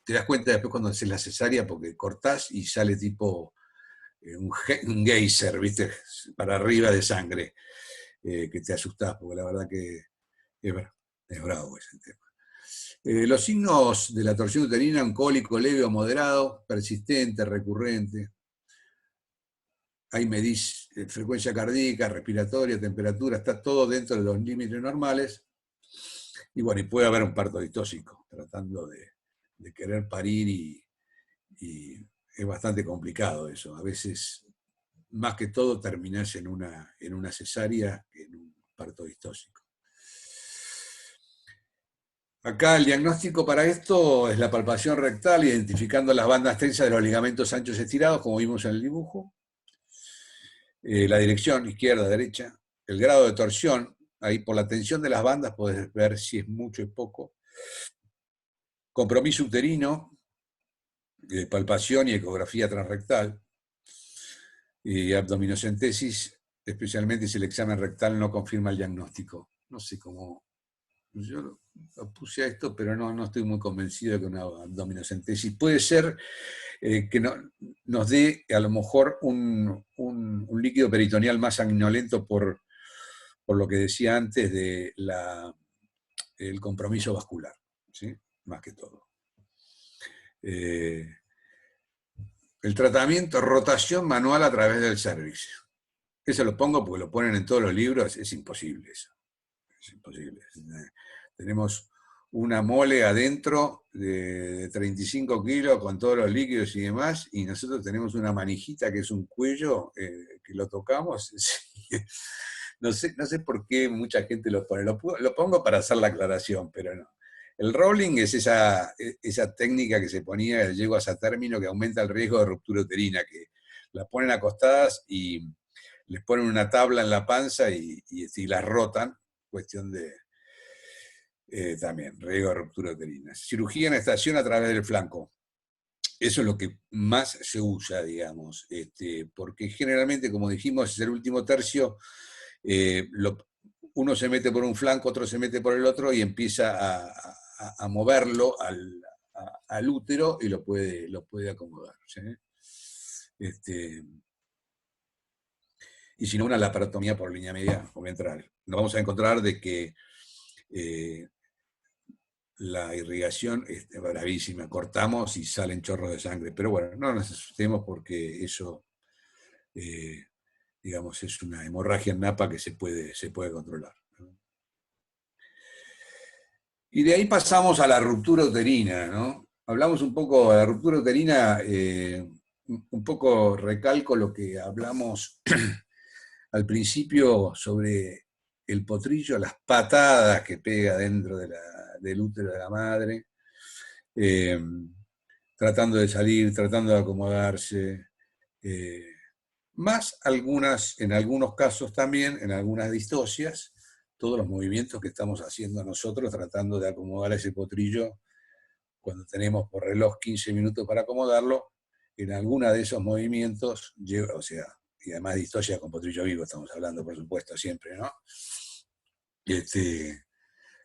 Te das cuenta después cuando haces la cesárea, porque cortás y sale tipo un geyser, ¿viste? Para arriba de sangre, que te asustás, porque la verdad que es bravo ese tema. Los signos de la torsión uterina: un cólico leve o moderado, persistente, recurrente. Ahí medís frecuencia cardíaca, respiratoria, temperatura, está todo dentro de los límites normales. Y bueno, y puede haber un parto distóxico, tratando de querer parir, y es bastante complicado eso. A veces, más que todo, terminás en una cesárea que en un parto distóxico. Acá el diagnóstico para esto es la palpación rectal, identificando las bandas tensas de los ligamentos anchos estirados, como vimos en el dibujo. La dirección, izquierda, derecha. El grado de torsión, ahí por la tensión de las bandas podés ver si es mucho o poco. Compromiso uterino, palpación y ecografía transrectal. Y abdominocentesis, especialmente si el examen rectal no confirma el diagnóstico. No sé cómo... Yo lo puse a esto, pero no estoy muy convencido de que una abdominocentesis puede ser que nos dé a lo mejor un líquido peritoneal más sanguinolento por lo que decía antes de el compromiso vascular, ¿sí? Más que todo. El tratamiento, rotación manual a través del cervix. Eso lo pongo porque lo ponen en todos los libros, es imposible eso. Es imposible. Tenemos una mole adentro de 35 kilos con todos los líquidos y demás, y nosotros tenemos una manijita que es un cuello, que lo tocamos. No sé por qué mucha gente lo pone. Lo pongo para hacer la aclaración, pero no. El rolling es esa técnica que se ponía el yeguas a término, que aumenta el riesgo de ruptura uterina, que las ponen acostadas y les ponen una tabla en la panza y las rotan, cuestión de también riesgo de ruptura uterina. Cirugía en estación a través del flanco. Eso es lo que más se usa, digamos, porque generalmente, como dijimos, es el último tercio. uno se mete por un flanco, otro se mete por el otro y empieza a moverlo al útero y lo puede acomodar, ¿sí? Y si no, una laparotomía por línea media o ventral. Nos vamos a encontrar de que la irrigación es bravísima, cortamos y salen chorros de sangre, pero bueno, no nos asustemos porque eso, digamos, es una hemorragia en napa que se puede controlar, ¿no? Y de ahí pasamos a la ruptura uterina, ¿no? Hablamos un poco de la ruptura uterina, un poco recalco lo que hablamos al principio sobre el potrillo, las patadas que pega dentro del útero de la madre, tratando de salir, tratando de acomodarse, más en algunos casos también, en algunas distocias, todos los movimientos que estamos haciendo nosotros tratando de acomodar ese potrillo cuando tenemos por reloj 15 minutos para acomodarlo, en alguna de esos movimientos, o sea, y además distocia con potrillo vivo estamos hablando, por supuesto, siempre, ¿no?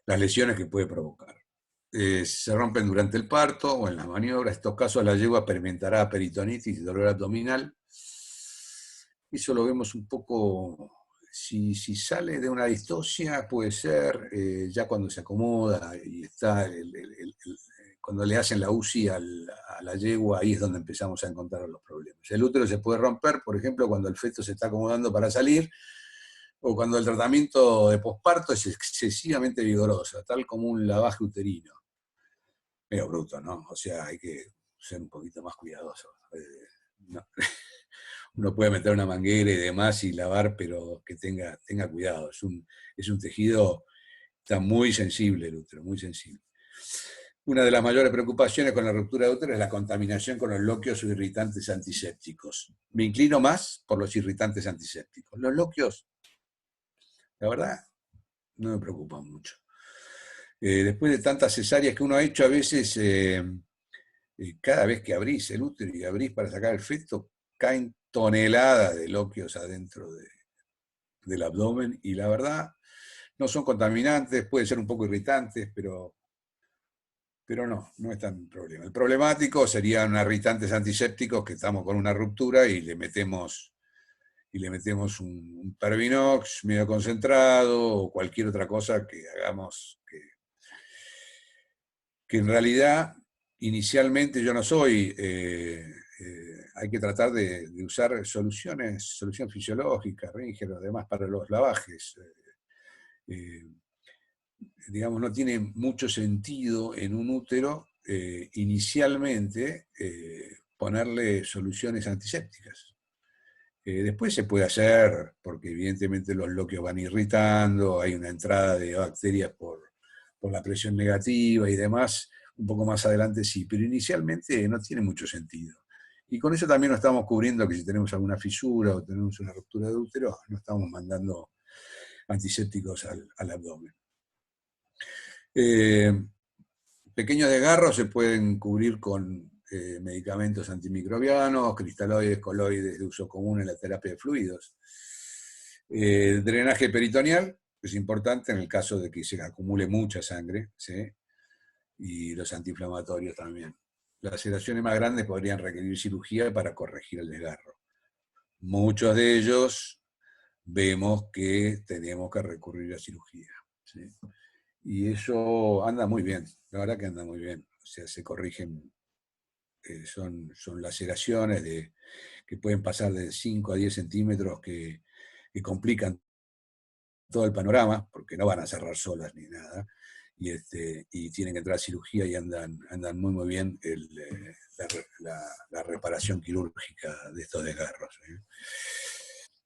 Las lesiones que puede provocar. Se rompen durante el parto o en las maniobras. En estos casos la yegua experimentará peritonitis y dolor abdominal. Eso lo vemos un poco, si sale de una distocia, puede ser ya cuando se acomoda y está cuando le hacen la UCI a la yegua, ahí es donde empezamos a encontrar los problemas. El útero se puede romper, por ejemplo, cuando el feto se está acomodando para salir, o cuando el tratamiento de posparto es excesivamente vigoroso, tal como un lavaje uterino. Medio bruto, ¿no? O sea, hay que ser un poquito más cuidadoso. No. Uno puede meter una manguera y demás y lavar, pero que tenga cuidado. Es un tejido, está muy sensible el útero, muy sensible. Una de las mayores preocupaciones con la ruptura de útero es la contaminación con los loquios o irritantes antisépticos. Me inclino más por los irritantes antisépticos. Los loquios, la verdad, no me preocupan mucho. Después de tantas cesáreas que uno ha hecho, a veces, cada vez que abrís el útero y abrís para sacar el feto, caen toneladas de loquios adentro del abdomen, y la verdad, no son contaminantes, pueden ser un poco irritantes, pero no es tan problema. El problemático serían irritantes antisépticos que estamos con una ruptura y le metemos un Pervinox medio concentrado o cualquier otra cosa que hagamos que en realidad inicialmente yo no soy, hay que tratar de usar solución fisiológica, Ringer o demás para los lavajes. Digamos, no tiene mucho sentido en un útero inicialmente ponerle soluciones antisépticas. Después se puede hacer, porque evidentemente los loquios van irritando, hay una entrada de bacterias por la presión negativa y demás, un poco más adelante sí, pero inicialmente no tiene mucho sentido. Y con eso también nos estamos cubriendo que si tenemos alguna fisura o tenemos una ruptura de útero, no estamos mandando antisépticos al abdomen. Pequeños desgarros se pueden cubrir con medicamentos antimicrobianos, cristaloides, coloides de uso común en la terapia de fluidos. Drenaje peritoneal es importante en el caso de que se acumule mucha sangre, ¿sí? Y los antiinflamatorios también. Las laceraciones más grandes podrían requerir cirugía para corregir el desgarro. Muchos de ellos vemos que tenemos que recurrir a cirugía, ¿sí? Y eso anda muy bien, la verdad que anda muy bien. O sea, se corrigen, son laceraciones que pueden pasar de 5 a 10 centímetros que complican todo el panorama, porque no van a cerrar solas ni nada, y tienen que entrar a cirugía y andan muy bien la reparación quirúrgica de estos desgarros, ¿eh?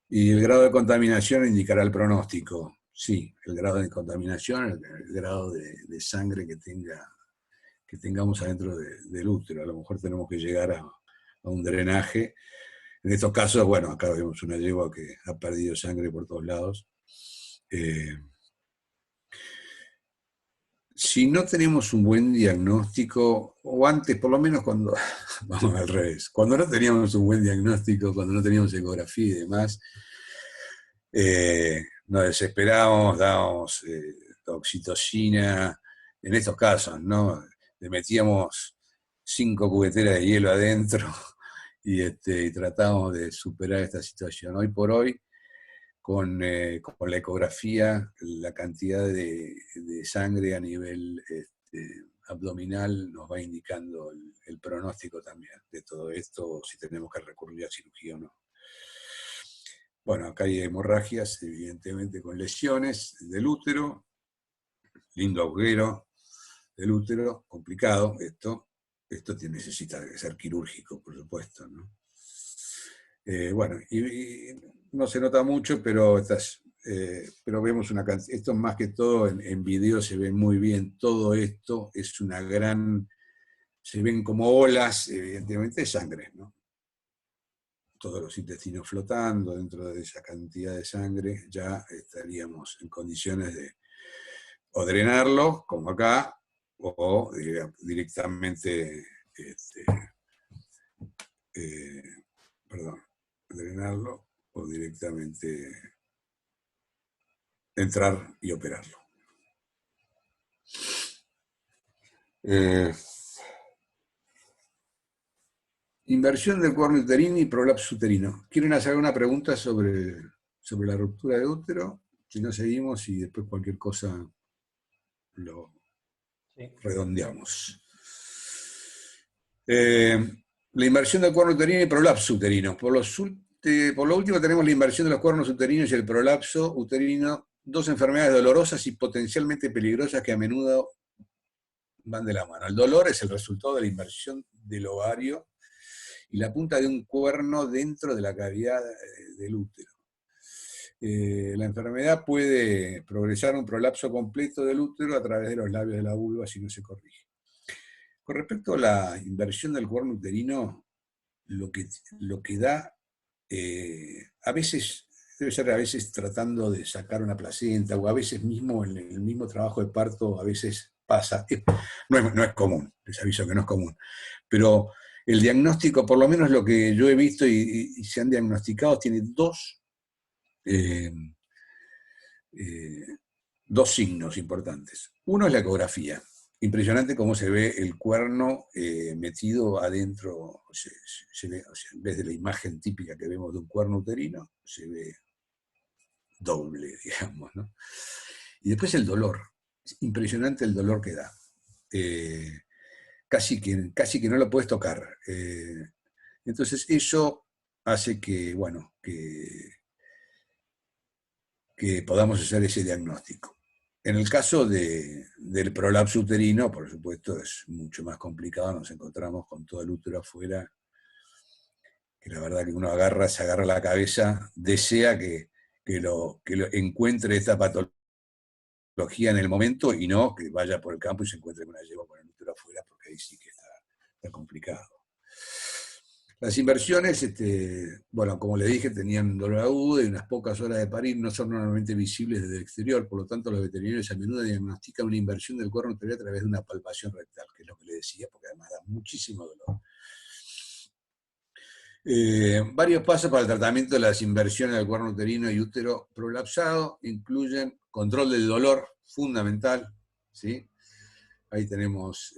Y el grado de contaminación indicará el pronóstico. Sí, el grado de contaminación, el grado de sangre que tengamos adentro del útero. A lo mejor tenemos que llegar a un drenaje. En estos casos, bueno, acá vemos una yegua que ha perdido sangre por todos lados. Si no tenemos un buen diagnóstico, o antes, por lo menos cuando, vamos al revés, cuando no teníamos un buen diagnóstico, cuando no teníamos ecografía y demás, nos desesperamos, dábamos oxitocina, en estos casos, ¿no? Le metíamos 5 cubeteras de hielo adentro y tratábamos de superar esta situación. Hoy por hoy, con la ecografía, la cantidad de sangre a nivel abdominal nos va indicando el pronóstico también de todo esto, si tenemos que recurrir a cirugía o no. Bueno, acá hay hemorragias, evidentemente con lesiones del útero, lindo agujero del útero, complicado esto necesita ser quirúrgico, por supuesto, ¿no? Bueno, y no se nota mucho, pero vemos una cantidad, esto más que todo en video se ve muy bien, todo esto es una gran, se ven como olas, evidentemente, de sangre, ¿no? Todos los intestinos flotando dentro de esa cantidad de sangre, ya estaríamos en condiciones de o drenarlo, como acá, o directamente, drenarlo, o directamente entrar y operarlo. Inversión del cuerno uterino y prolapso uterino. ¿Quieren hacer alguna pregunta sobre la ruptura de útero? Si no, seguimos y después cualquier cosa lo redondeamos. La inversión del cuerno uterino y prolapso uterino. Por lo último tenemos la inversión de los cuernos uterinos y el prolapso uterino, dos enfermedades dolorosas y potencialmente peligrosas que a menudo van de la mano. El dolor es el resultado de la inversión del ovario y la punta de un cuerno dentro de la cavidad del útero. La enfermedad puede progresar a un prolapso completo del útero a través de los labios de la vulva si no se corrige. Con respecto a la inversión del cuerno uterino, lo que da, a veces, debe ser a veces tratando de sacar una placenta, o a veces mismo en el mismo trabajo de parto, a veces pasa. No es común, les aviso que no es común. Pero el diagnóstico, por lo menos lo que yo he visto y se han diagnosticado, tiene dos signos importantes. Uno es la ecografía. Impresionante cómo se ve el cuerno metido adentro, se ve, o sea, en vez de la imagen típica que vemos de un cuerno uterino, se ve doble, digamos, ¿no? Y después el dolor. Es impresionante el dolor que da. Casi que no lo puedes tocar. Entonces eso hace que, bueno, que podamos hacer ese diagnóstico. En el caso del prolapso uterino, por supuesto, es mucho más complicado, nos encontramos con todo el útero afuera, que la verdad que uno se agarra la cabeza, desea que lo encuentre esta patología en el momento y no que vaya por el campo y se encuentre con una yegua con el útero afuera, porque ahí sí que está complicado. Las inversiones, bueno, como les dije, tenían dolor agudo y unas pocas horas de parir, no son normalmente visibles desde el exterior, por lo tanto los veterinarios a menudo diagnostican una inversión del cuerno uterino a través de una palpación rectal, que es lo que les decía, porque además da muchísimo dolor. Varios pasos para el tratamiento de las inversiones del cuerno uterino y útero prolapsado incluyen control del dolor, fundamental, ¿sí? Ahí tenemos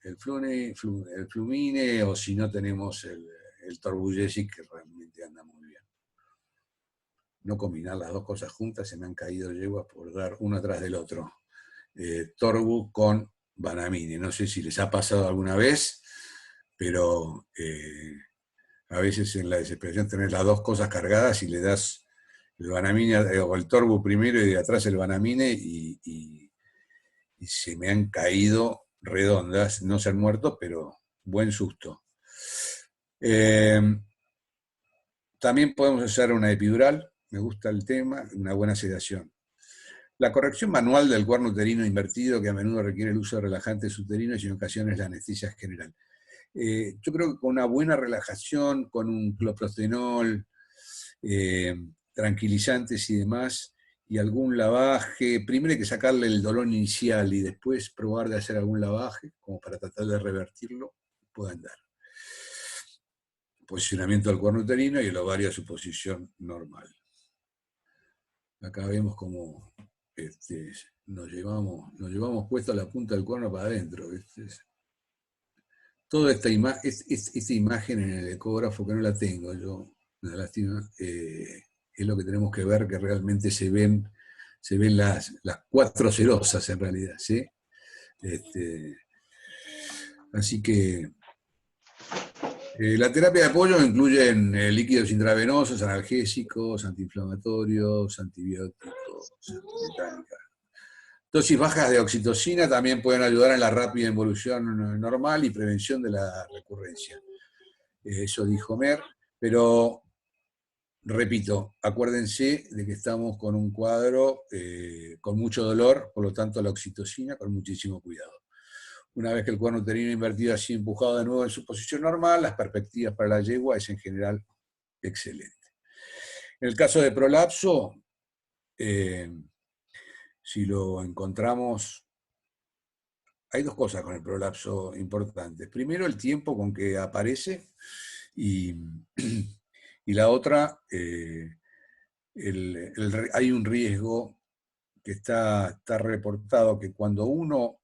el Flumine, o si no tenemos el Torbugesic, que realmente anda muy bien. No combinar las dos cosas juntas, se me han caído yeguas por dar uno atrás del otro. Torbu con Vanamine. No sé si les ha pasado alguna vez, pero a veces en la desesperación tenés las dos cosas cargadas y le das el Vanamine o el Torbu primero y de atrás el Vanamine y se me han caído redondas, no se han muerto, pero buen susto. También podemos usar una epidural, me gusta el tema, una buena sedación. La corrección manual del cuerno uterino invertido, que a menudo requiere el uso de relajantes uterinos y en ocasiones la anestesia general. Yo creo que con una buena relajación, con un cloprostenol, tranquilizantes y demás, y algún lavaje, primero hay que sacarle el dolor inicial y después probar de hacer algún lavaje, como para tratar de revertirlo, pueden dar. Posicionamiento del cuerno uterino y el ovario a su posición normal. Acá vemos como nos llevamos puesto la punta del cuerno para adentro. Toda esta imagen en el ecógrafo, que no la tengo yo, una lástima, es lo que tenemos que ver, que realmente se ven las 4 cerosas en realidad, ¿sí? Así que la terapia de apoyo incluye líquidos intravenosos, analgésicos, antiinflamatorios, antibióticos, antimetánicas. Dosis bajas de oxitocina también pueden ayudar en la rápida evolución normal y prevención de la recurrencia. Eso dijo Mer, pero repito, acuérdense de que estamos con un cuadro con mucho dolor, por lo tanto la oxitocina con muchísimo cuidado. Una vez que el cuerno uterino invertido ha sido empujado de nuevo en su posición normal, las perspectivas para la yegua es en general excelente. En el caso de prolapso, si lo encontramos, hay 2 cosas con el prolapso importantes. Primero, el tiempo con que aparece, y la otra, hay un riesgo que está reportado, que cuando uno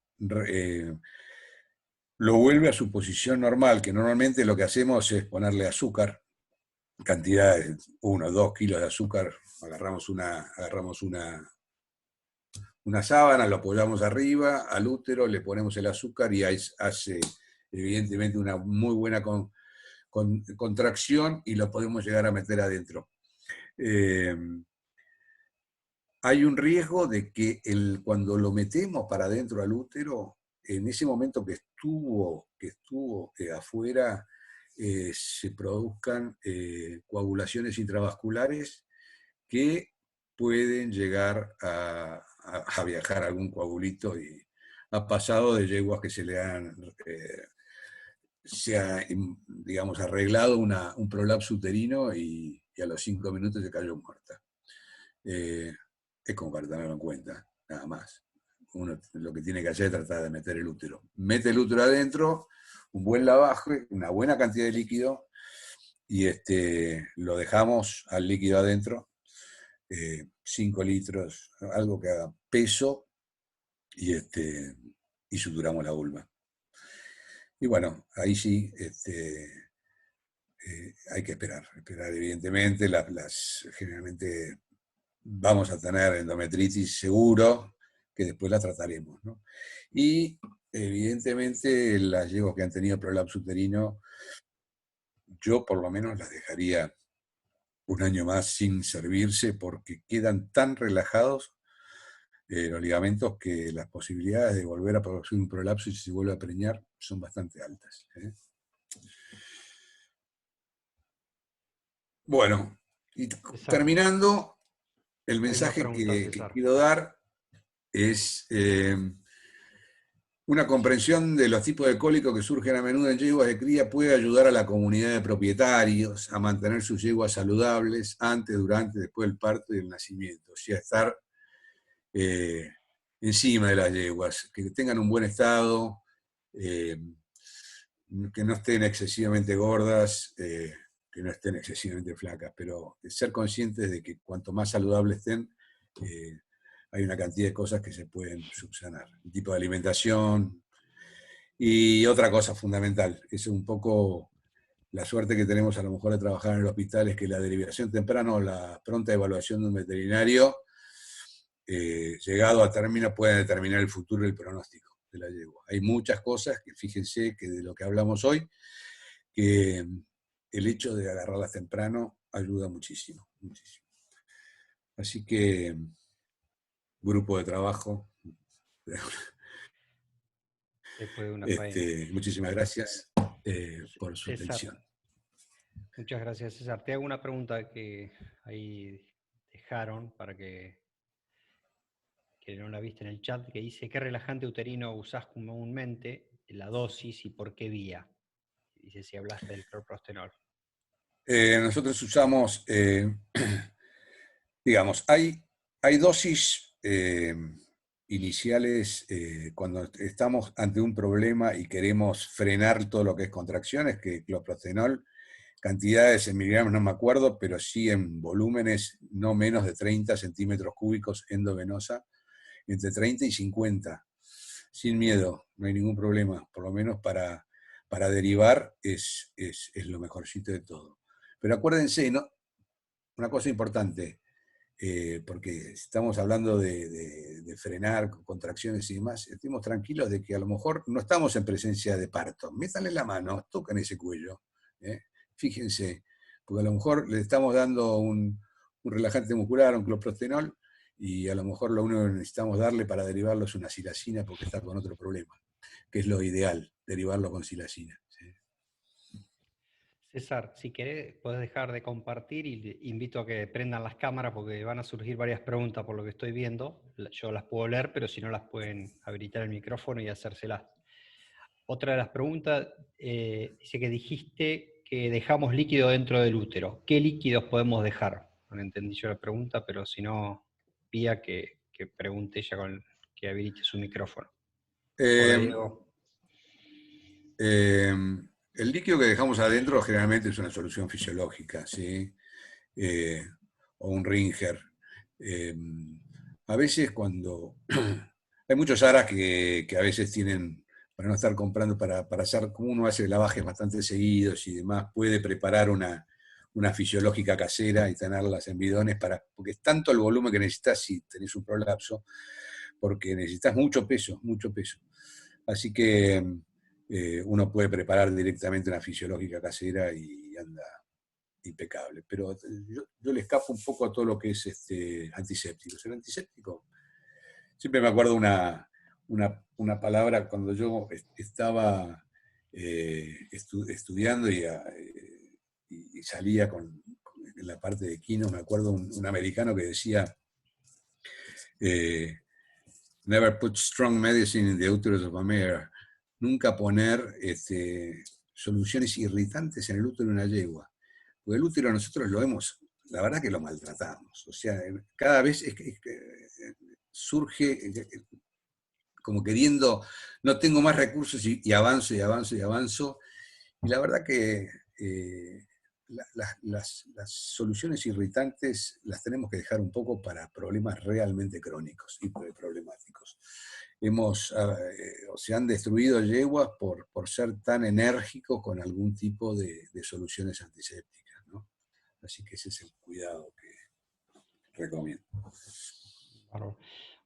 lo vuelve a su posición normal, que normalmente lo que hacemos es ponerle azúcar, cantidades, 1 o 2 kilos de azúcar, agarramos una sábana, lo apoyamos arriba, al útero, le ponemos el azúcar y hace evidentemente una muy buena contracción y lo podemos llegar a meter adentro. Hay un riesgo de que cuando lo metemos para adentro al útero, en ese momento que estuvo afuera, se produzcan coagulaciones intravasculares que pueden llegar a viajar algún coagulito, y ha pasado de yeguas que se ha, digamos, arreglado un prolapso uterino y a los 5 minutos se cayó muerta. Es como para tenerlo en cuenta, nada más. Uno lo que tiene que hacer es tratar de meter el útero. Mete el útero adentro, un buen lavaje, una buena cantidad de líquido, y lo dejamos al líquido adentro, 5 litros, algo que haga peso, y suturamos la vulva. Y bueno, ahí sí hay que esperar evidentemente. Generalmente vamos a tener endometritis seguro, que después la trataremos, ¿no? Y evidentemente las yeguas que han tenido prolapso uterino, yo por lo menos las dejaría 1 año más sin servirse, porque quedan tan relajados los ligamentos que las posibilidades de volver a producir un prolapso y si se vuelve a preñar son bastante altas. Bueno, y terminando, el mensaje que quiero dar es una comprensión de los tipos de cólico que surgen a menudo en yeguas de cría puede ayudar a la comunidad de propietarios a mantener sus yeguas saludables antes, durante, después del parto y el nacimiento. O sea, estar encima de las yeguas, que tengan un buen estado, que no estén excesivamente gordas, que no estén excesivamente flacas, pero ser conscientes de que cuanto más saludables estén, hay una cantidad de cosas que se pueden subsanar. El tipo de alimentación. Y otra cosa fundamental, es un poco la suerte que tenemos a lo mejor de trabajar en el hospital, es que la derivación temprana o la pronta evaluación de un veterinario, llegado a término, puede determinar el futuro y el pronóstico de la yegua. Hay muchas cosas que, fíjense, que de lo que hablamos hoy, que el hecho de agarrarlas temprano ayuda muchísimo, muchísimo. Así que, grupo de trabajo. Muchísimas gracias por su atención.
Muchas gracias, César. Te hago una pregunta que ahí dejaron para que no la viste en el chat, que dice: ¿qué relajante uterino usás comúnmente, la dosis y por qué vía? Dice si hablaste del clorprostenol.
Nosotros usamos, digamos, hay dosis iniciales cuando estamos ante un problema y queremos frenar todo lo que es contracciones, que clorprostenol, cantidades en miligramos no me acuerdo, pero sí en volúmenes no menos de 30 centímetros cúbicos endovenosa, entre 30 y 50, sin miedo, no hay ningún problema, por lo menos para derivar es lo mejorcito de todo. Pero acuérdense, ¿no? Una cosa importante, porque estamos hablando de frenar contracciones y demás, estemos tranquilos de que a lo mejor no estamos en presencia de parto. Métanle la mano, tocan ese cuello. Fíjense, porque a lo mejor le estamos dando un relajante muscular, un cloprostenol, y a lo mejor lo único que necesitamos darle para derivarlo es una silacina porque está con otro problema, que es lo ideal, derivarlo con silacina. ¿Sí?
César, si querés, podés dejar de compartir y invito a que prendan las cámaras porque van a surgir varias preguntas por lo que estoy viendo. Yo las puedo leer, pero si no las pueden habilitar el micrófono y hacérselas. Otra de las preguntas dice que dijiste que dejamos líquido dentro del útero. ¿Qué líquidos podemos dejar? No entendí yo la pregunta, pero si no, pida que pregunte ella que habilite su micrófono.
El líquido que dejamos adentro generalmente es una solución fisiológica, ¿sí? O un Ringer. A veces cuando... hay muchos aras que a veces tienen, para no estar comprando, para hacer, como uno hace lavajes bastante seguidos y demás, puede preparar una fisiológica casera y tenerlas en bidones, porque es tanto el volumen que necesitas si tenés un prolapso, porque necesitas mucho peso, mucho peso. Así que uno puede preparar directamente una fisiológica casera y anda impecable. Pero yo le escapo un poco a todo lo que es antisépticos. El antiséptico, siempre me acuerdo una palabra cuando yo estaba estudiando y salía en la parte de quino, me acuerdo un americano que decía never put strong medicine in the uterus of a mare. Nunca poner soluciones irritantes en el útero de una yegua. Porque el útero nosotros la verdad que lo maltratamos. O sea, cada vez surge como queriendo, no tengo más recursos y avanzo y avanzo y avanzo. Y la verdad que las soluciones irritantes las tenemos que dejar un poco para problemas realmente crónicos y problemáticos. Se han destruido yeguas por ser tan enérgicos con algún tipo de soluciones antisépticas, ¿no? Así que ese es el cuidado que recomiendo.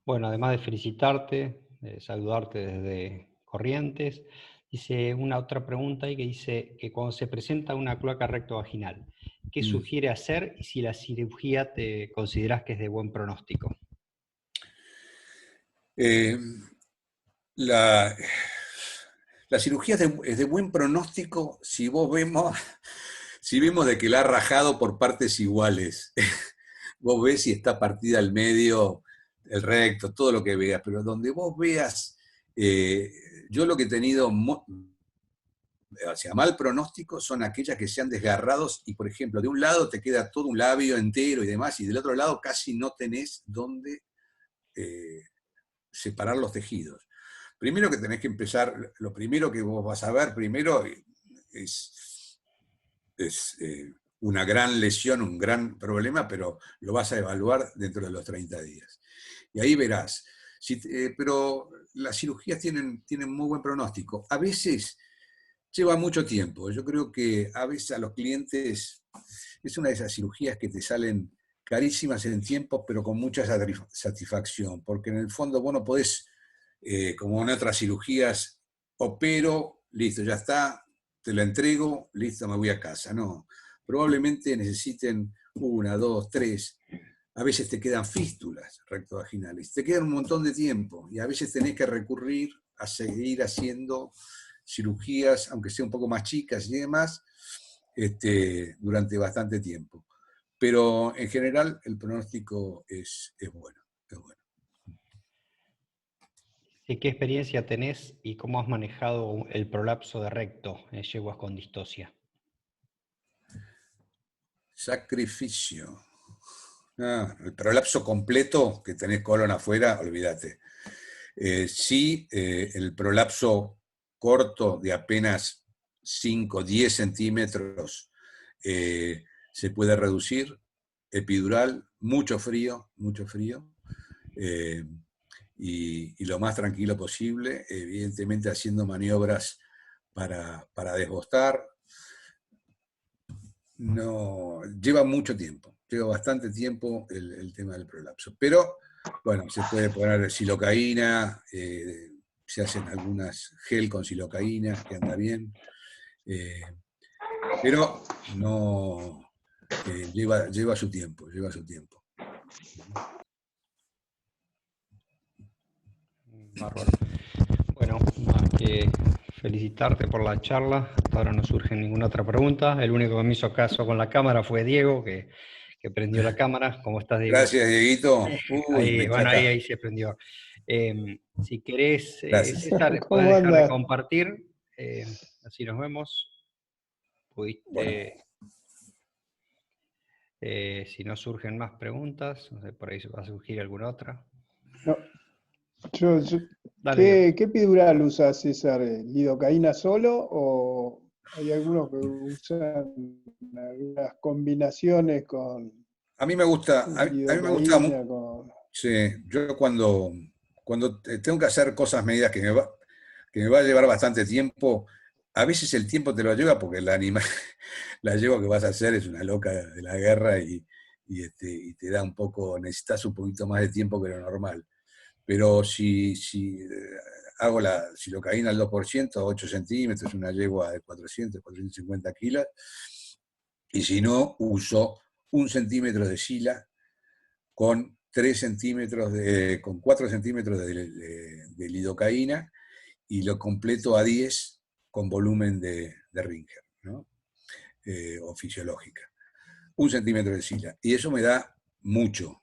Bueno, además de felicitarte, de saludarte desde Corrientes, dice una otra pregunta y que dice que cuando se presenta una cloaca rectovaginal, ¿qué sugiere hacer y si la cirugía te consideras que es de buen pronóstico?
La cirugía es de buen pronóstico si vemos de que la ha rajado por partes iguales. Vos ves si está partida al medio, el recto, todo lo que veas, pero donde vos veas, yo lo que he tenido mal pronóstico son aquellas que se han desgarrado y, por ejemplo, de un lado te queda todo un labio entero y demás, y del otro lado casi no tenés dónde separar los tejidos. Primero que tenés que empezar, lo primero que vos vas a ver primero es una gran lesión, un gran problema, pero lo vas a evaluar dentro de los 30 días. Y ahí verás. Pero las cirugías tienen muy buen pronóstico. A veces lleva mucho tiempo. Yo creo que a veces a los clientes es una de esas cirugías que te salen carísimas en tiempo, pero con mucha satisfacción, porque en el fondo vos no podés, como en otras cirugías, opero, listo, ya está, te lo entrego, listo, me voy a casa. No, probablemente necesiten 1, 2, 3, a veces te quedan fístulas rectovaginales, te quedan un montón de tiempo, y a veces tenés que recurrir a seguir haciendo cirugías, aunque sean un poco más chicas y demás, durante bastante tiempo. Pero en general el pronóstico es bueno.
¿Y qué experiencia tenés y cómo has manejado el prolapso de recto en yeguas con distocia?
Sacrificio. El prolapso completo, que tenés colon afuera, olvídate. Sí, el prolapso corto de apenas 5, 10 centímetros se puede reducir, epidural, mucho frío, y lo más tranquilo posible, evidentemente haciendo maniobras para desbostar. No, lleva mucho tiempo, lleva bastante tiempo el tema del prolapso. Pero, bueno, se puede poner silocaína, se hacen algunas gel con silocaína, que anda bien, pero no, lleva su tiempo,
Bárbaro. Bueno, más que felicitarte por la charla. Hasta ahora no surge ninguna otra pregunta. El único que me hizo caso con la cámara fue Diego, que prendió la cámara. ¿Cómo estás, Diego?
Gracias, Dieguito.
Ahí, bueno, ahí se prendió. Si querés, César,
¿Cómo
puedes dejar de
andas?
compartir. Así nos vemos. Pudiste... si no surgen más preguntas, no sé, por ahí va a surgir alguna otra.
No.
Dale,
¿Qué epidural usa César? ¿Lidocaína solo o hay algunos que usan algunas combinaciones con
A mí me gusta, a mí me gusta
lidocaína?
Sí, yo cuando tengo que hacer cosas medidas que me va a llevar bastante tiempo, a veces el tiempo te lo lleva porque la yegua que vas a hacer es una loca de la guerra y te da un poco, necesitas un poquito más de tiempo que lo normal. Pero si hago la silocaína al 2%, 8 centímetros, una yegua de 400, 450 kilos, y si no, uso 1 centímetro de sila con 4 centímetros de lidocaína y lo completo a 10 con volumen de Ringer, ¿no? O fisiológica. 1 centímetro de sila. Y eso me da mucho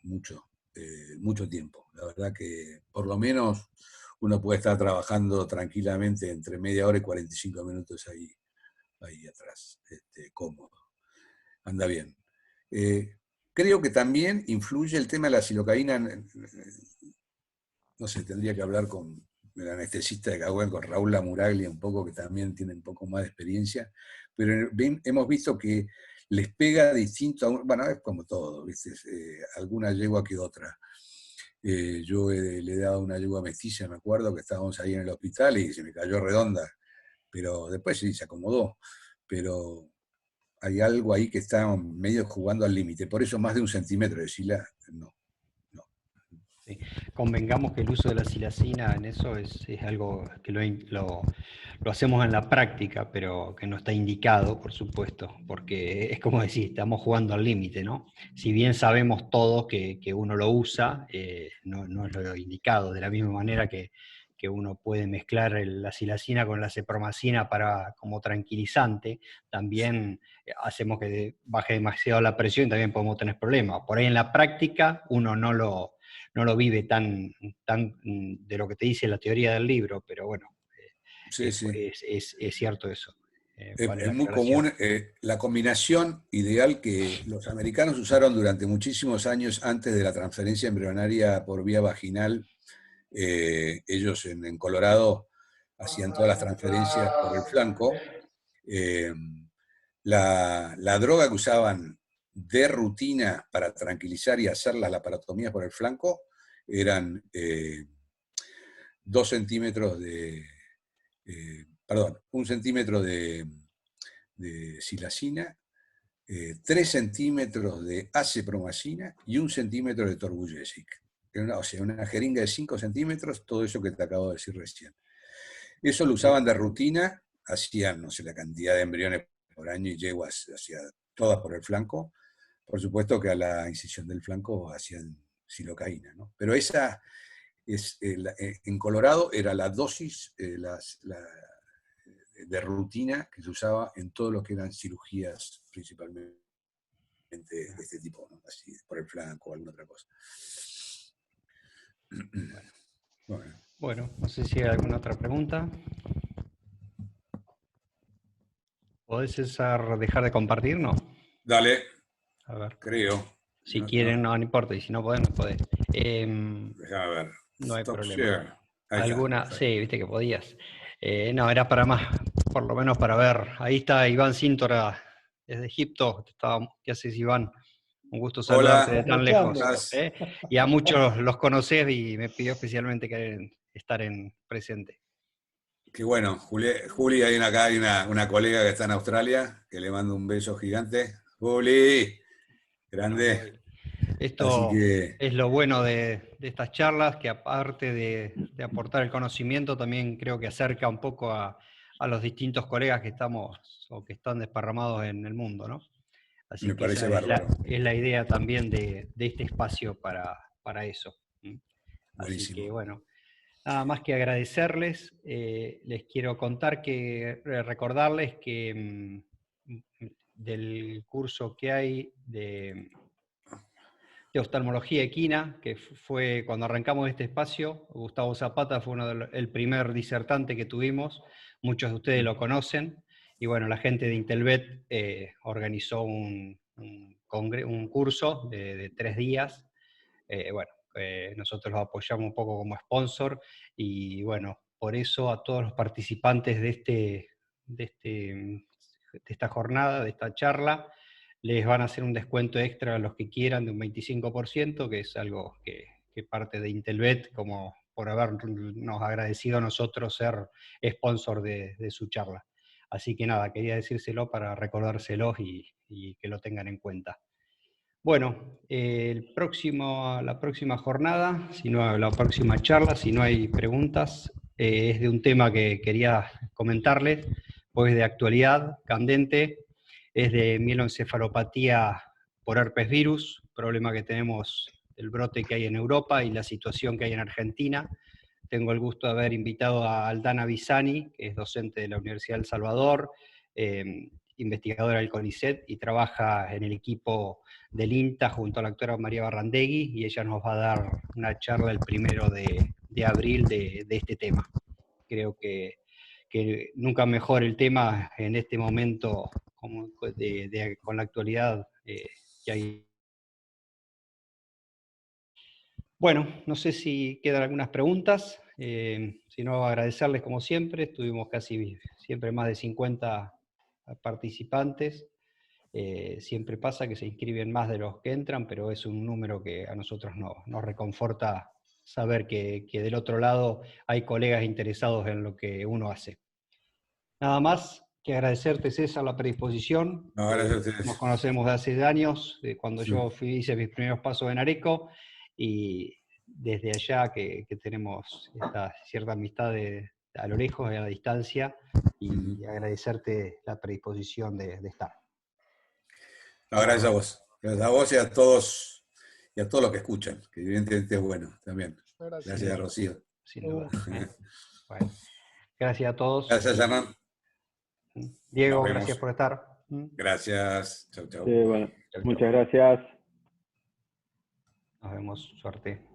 tiempo. La verdad que por lo menos uno puede estar trabajando tranquilamente entre media hora y 45 minutos ahí atrás, cómodo. Anda bien. Creo que también influye el tema de la silocaína. No sé, tendría que hablar con el anestesista de Cahuén, con Raúl Lamuraglia, un poco, que también tiene un poco más de experiencia, pero hemos visto que les pega distinto, bueno, es como todo, ¿viste? Alguna yegua que otra. Yo le he dado una yegua mestiza, me acuerdo, que estábamos ahí en el hospital y se me cayó redonda, pero después sí, se acomodó, pero hay algo ahí que está medio jugando al límite, por eso más de 1 centímetro de sila, no.
Sí. Convengamos que el uso de la silacina en eso es algo que lo hacemos en la práctica, pero que no está indicado, por supuesto, porque es como decir, estamos jugando al límite, ¿no? Si bien sabemos todos que uno lo usa, no es lo indicado, de la misma manera que uno puede mezclar la silacina con la cepromacina como tranquilizante, también hacemos que baje demasiado la presión y también podemos tener problemas. Por ahí en la práctica uno no lo vive tan de lo que te dice la teoría del libro, pero bueno,
Sí,
es cierto eso.
Es muy común la combinación ideal que los americanos usaron durante muchísimos años antes de la transferencia embrionaria por vía vaginal. Ellos en Colorado hacían todas las transferencias por el flanco. La droga que usaban de rutina para tranquilizar y hacer las laparotomías por el flanco eran 2 centímetros de... perdón, 1 centímetro de silacina, 3 centímetros de acepromacina y 1 centímetro de torbulesic. O sea, una jeringa de 5 centímetros, todo eso que te acabo de decir recién. Eso lo usaban de rutina, hacían, no sé, la cantidad de embriones por año y yeguas, hacían todas por el flanco. Por supuesto que a la incisión del flanco hacían silocaína, ¿no? Pero esa, en Colorado, era la dosis de rutina que se usaba en todo lo que eran cirugías, principalmente de este tipo, ¿no? Así, por el flanco o alguna otra cosa.
Bueno, no sé si hay alguna otra pregunta. ¿Podés, César, dejar de compartir? No.
Dale.
A ver.
Creo.
Si quieren, no importa, y si no podés, no podés.
Déjame ver.
No hay
Stop
problema.
share.
¿Alguna? Sí, viste que podías. No, era para más, por lo menos para ver. Ahí está Iván Cíntora, desde Egipto. ¿Qué haces, Iván? Un gusto saludarte
Hola.
de tan lejos.
Aprovechando.
Y a muchos los conocés y me pidió especialmente que estar presente.
Qué bueno, Juli, acá hay una colega que está en Australia, que le mando un beso gigante. Juli, grande.
Esto
Así que
es lo bueno de estas charlas, que aparte de aportar el conocimiento, también creo que acerca un poco a los distintos colegas que estamos o que están desparramados en el mundo, ¿no? Así
me
que
parece
esa
bárbaro.
es la idea también de este espacio para eso. Así
Buenísimo.
que bueno, nada más que agradecerles. Les quiero contar recordarles que del curso que hay de oftalmología equina, que fue cuando arrancamos este espacio, Gustavo Zapata fue el primer disertante que tuvimos, muchos de ustedes lo conocen, y bueno, la gente de Intelvet organizó un curso de 3 días. Nosotros los apoyamos un poco como sponsor, y bueno, por eso a todos los participantes de esta jornada, de esta charla, les van a hacer un descuento extra a los que quieran de un 25%, que es algo que parte de Intelvet, como por habernos agradecido a nosotros ser sponsor de su charla. Así que nada, quería decírselo para recordárselos y que lo tengan en cuenta. Bueno, la próxima jornada, la próxima charla, si no hay preguntas, es de un tema que quería comentarles, pues de actualidad, candente, es de mieloencefalopatía por herpes virus, problema que tenemos del brote que hay en Europa y la situación que hay en Argentina. Tengo el gusto de haber invitado a Aldana Bisani, que es docente de la Universidad del Salvador, investigadora del CONICET y trabaja en el equipo del INTA junto a la doctora María Barrandegui, y ella nos va a dar una charla el 1 de abril de este tema. Creo que nunca mejor el tema en este momento con la actualidad que hay. Bueno, no sé si quedan algunas preguntas, si no, agradecerles como siempre, estuvimos casi siempre más de 50 participantes. Siempre pasa que se inscriben más de los que entran, pero es un número que a nosotros nos reconforta saber que del otro lado hay colegas interesados en lo que uno hace. Nada más que agradecerte, César, la predisposición.
No, gracias a ustedes.
Nos conocemos de hace años, cuando
Sí.
yo hice mis primeros pasos en Areco, y desde allá que tenemos esta cierta amistad a lo lejos y a la distancia, y agradecerte la predisposición de estar.
No, gracias a vos. Gracias a vos y a todos los que escuchan, que evidentemente es bueno también. Gracias, Rocío.
Sin duda. Bueno, gracias a todos.
Gracias, Hernán.
Diego,
Nos vemos.
gracias por estar.
Gracias. Chau, chau.
Sí, bueno,
Chau, chau.
muchas gracias.
Nos vemos. Suerte.